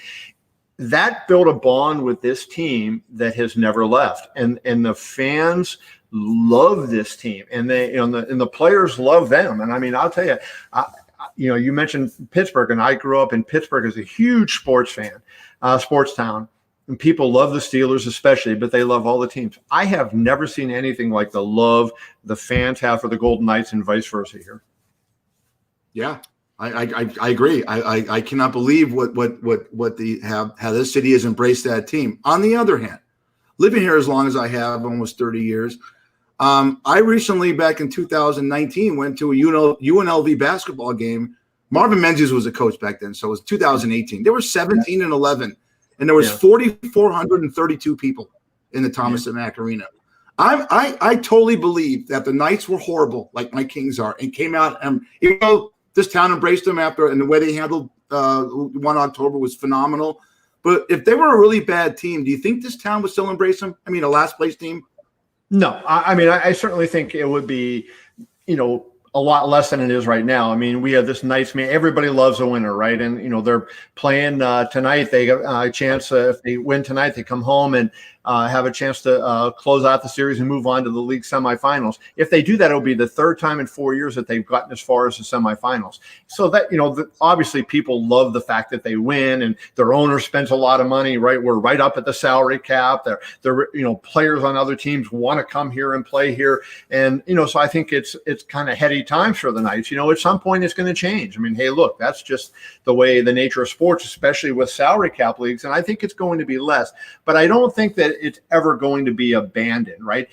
That built a bond with this team that has never left. And the fans love this team, and the players love them. And I mean, I'll tell you, you mentioned Pittsburgh, and I grew up in Pittsburgh as a huge sports town, and people love the Steelers especially, but they love all the teams. I have never seen anything like the love the fans have for the Golden Knights and vice versa here. Yeah, I agree. I cannot believe how this city has embraced that team. On the other hand, living here as long as I have, almost 30 years, I recently, back in 2019, went to a UNLV basketball game. Marvin Menzies was a coach back then, so it was 2018. They were 17-11, and there was 4,432 people in the Thomas and Mack Arena. I totally believe that the Knights were horrible, like my Kings are, and came out, and even though this town embraced them after, and the way they handled 1 October was phenomenal. But if they were a really bad team, do you think this town would still embrace them? I mean, a last place team? No, I certainly think it would be, a lot less than it is right now. I mean, we have this Knights, everybody loves a winner, right? And, they're playing tonight. They got a chance, if they win tonight, they come home and have a chance to close out the series and move on to the league semifinals. If they do that, it'll be the third time in 4 years that they've gotten as far as the semifinals. So that, obviously people love the fact that they win, and their owner spends a lot of money, right? We're right up at the salary cap. They're players on other teams want to come here and play here. And, so I think it's kind of heady times for the Knights. At some point it's going to change. I mean, hey, look, that's just the way the nature of sports, especially with salary cap leagues. And I think it's going to be less, but I don't think that it's ever going to be abandoned, right?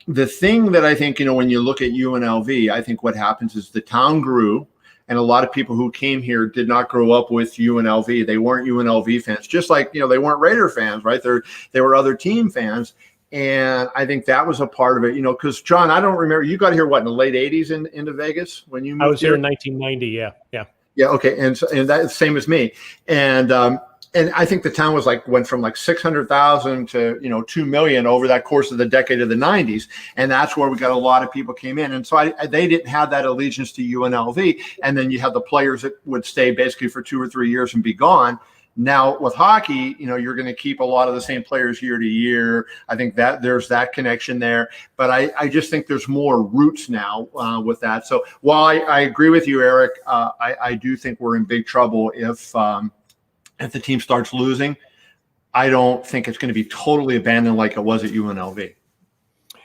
The thing that I think, when you look at UNLV, I think what happens is the town grew, and a lot of people who came here did not grow up with UNLV. They weren't UNLV fans, just like, they weren't Raider fans, right? They were other team fans. And I think that was a part of it, because John, I don't remember, you got here, what, in the late 80s into Vegas when you moved? I was here in 1990. Yeah. Yeah. Okay. And that's the same as me. And I think the town went from 600,000 to 2 million over that course of the decade of the 90s, and that's where we got a lot of people came in. And so they didn't have that allegiance to UNLV, and then you have the players that would stay basically for 2 or 3 years and be gone. Now with hockey, you're going to keep a lot of the same players year to year. I think that there's that connection there, but I just think there's more roots now with that. So while I agree with you, Eric, I do think we're in big trouble if the team starts losing. I don't think it's going to be totally abandoned like it was at UNLV.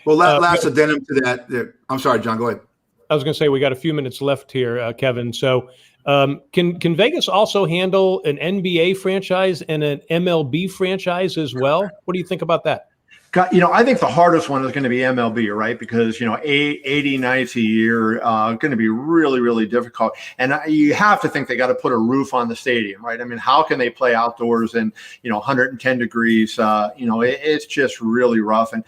Well, last addendum to that. I'm sorry, John, go ahead. I was going to say we got a few minutes left here, Kevin. So can Vegas also handle an NBA franchise and an MLB franchise as well? What do you think about that? I think the hardest one is going to be MLB, right? Because, 80 nights a year going to be really, really difficult. And you have to think they got to put a roof on the stadium, right? I mean, how can they play outdoors in, 110 degrees? It's just really rough. And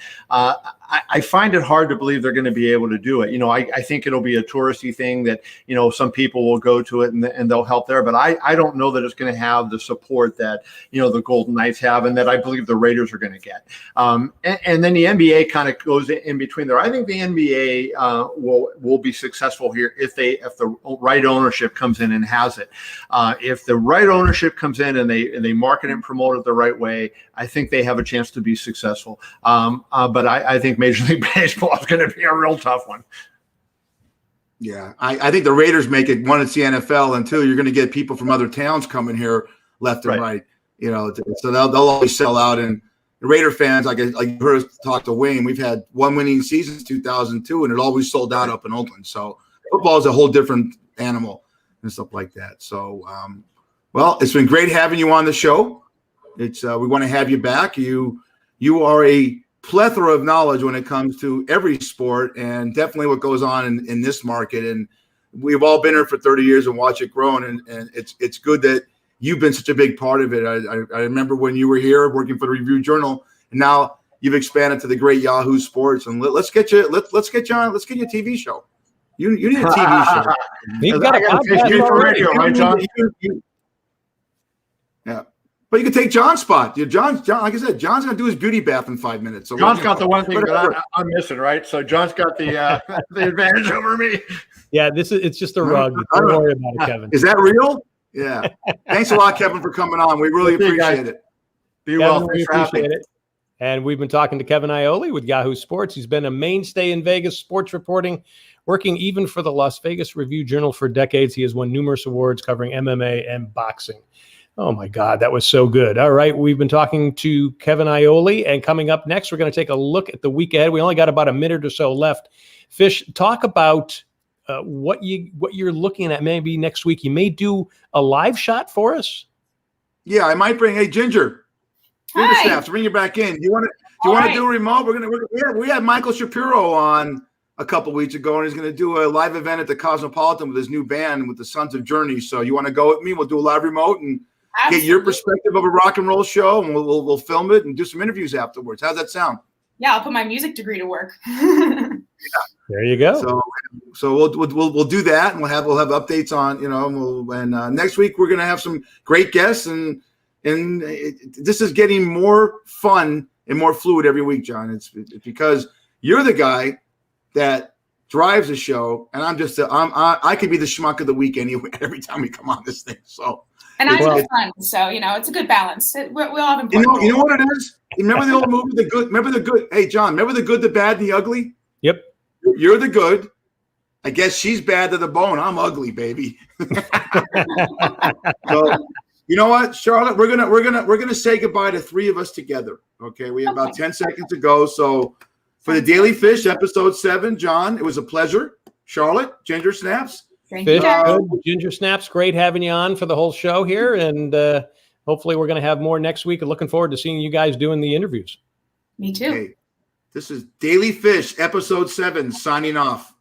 I find it hard to believe they're going to be able to do it. I think it'll be a touristy thing that, some people will go to it and they'll help there. But I don't know that it's going to have the support that, the Golden Knights have and that I believe the Raiders are going to get. And then the NBA kind of goes in between there. I think the NBA will be successful here if the right ownership comes in and has it. If the right ownership comes in and they market and promote it the right way, I think they have a chance to be successful. But I think Major League Baseball is going to be a real tough one. Yeah, I think the Raiders make it. One, it's the NFL, and two, you're going to get people from other towns coming here left and right. So they'll always sell out. And the Raider fans, like you heard us talk to Wayne, we've had one winning season since 2002, and it always sold out up in Oakland. So football is a whole different animal and stuff like that. So, well, it's been great having you on the show. It's we want to have you back. You are a plethora of knowledge when it comes to every sport, and definitely what goes on in this market. And we've all been here for 30 years and watch it grow. And it's good that you've been such a big part of it. I remember when you were here working for the Review Journal, and now you've expanded to the great Yahoo Sports. And let's get you on. Let's get you a TV show. You need a TV show. You've got a podcast already, right, John? Yeah. But you could take John's spot. John, like I said, John's going to do his beauty bath in 5 minutes. So John's got the one thing that I'm missing, right? So John's got the advantage over me. Yeah, it's just a rug. Don't worry about it, Kevin. Is that real? Yeah. Thanks a lot, Kevin, for coming on. We really appreciate it. Be well. We appreciate it. And we've been talking to Kevin Aioli with Yahoo Sports. He's been a mainstay in Vegas sports reporting, working even for the Las Vegas Review Journal for decades. He has won numerous awards covering MMA and boxing. Oh, my God, that was so good. All right, we've been talking to Kevin Aioli, and coming up next, we're going to take a look at the week ahead. We only got about a minute or so left. Fish, talk about what you're looking at maybe next week. You may do a live shot for us. Yeah, I might bring. Hey, Ginger Snaps, bring you back in. Do you want to do a remote? We had Michael Shapiro on a couple weeks ago, and he's going to do a live event at the Cosmopolitan with his new band with the Sons of Journey. So you want to go with me? We'll do a live remote and get your perspective of a rock and roll show, and we'll film it and do some interviews afterwards. How's that sound? Yeah, I'll put my music degree to work. There you go. So we'll do that, and we'll have updates on and next week we're going to have some great guests, and this is getting more fun and more fluid every week, John. It's because you're the guy that drives the show, and I could be the schmuck of the week anyway every time we come on this thing. So. And I have fun, so it's a good balance. We'll have important. You know what it is? Remember the old movie, The Good? Remember the good? Hey, John, remember The Good, the Bad, and the Ugly? Yep. You're the good. I guess she's bad to the bone. I'm ugly, baby. So, you know what, Charlotte? We're gonna say goodbye to 3 of us together. Okay, we have about 10 seconds to go. So, for the Daly Fish episode 7, John, it was a pleasure. Charlotte, Ginger Snaps. Thank Fish, you, guys. good. Ginger Snaps, great having you on for the whole show here, and hopefully we're going to have more next week. And looking forward to seeing you guys doing the interviews. Me too. Okay. This is Daly Fish episode 7 signing off.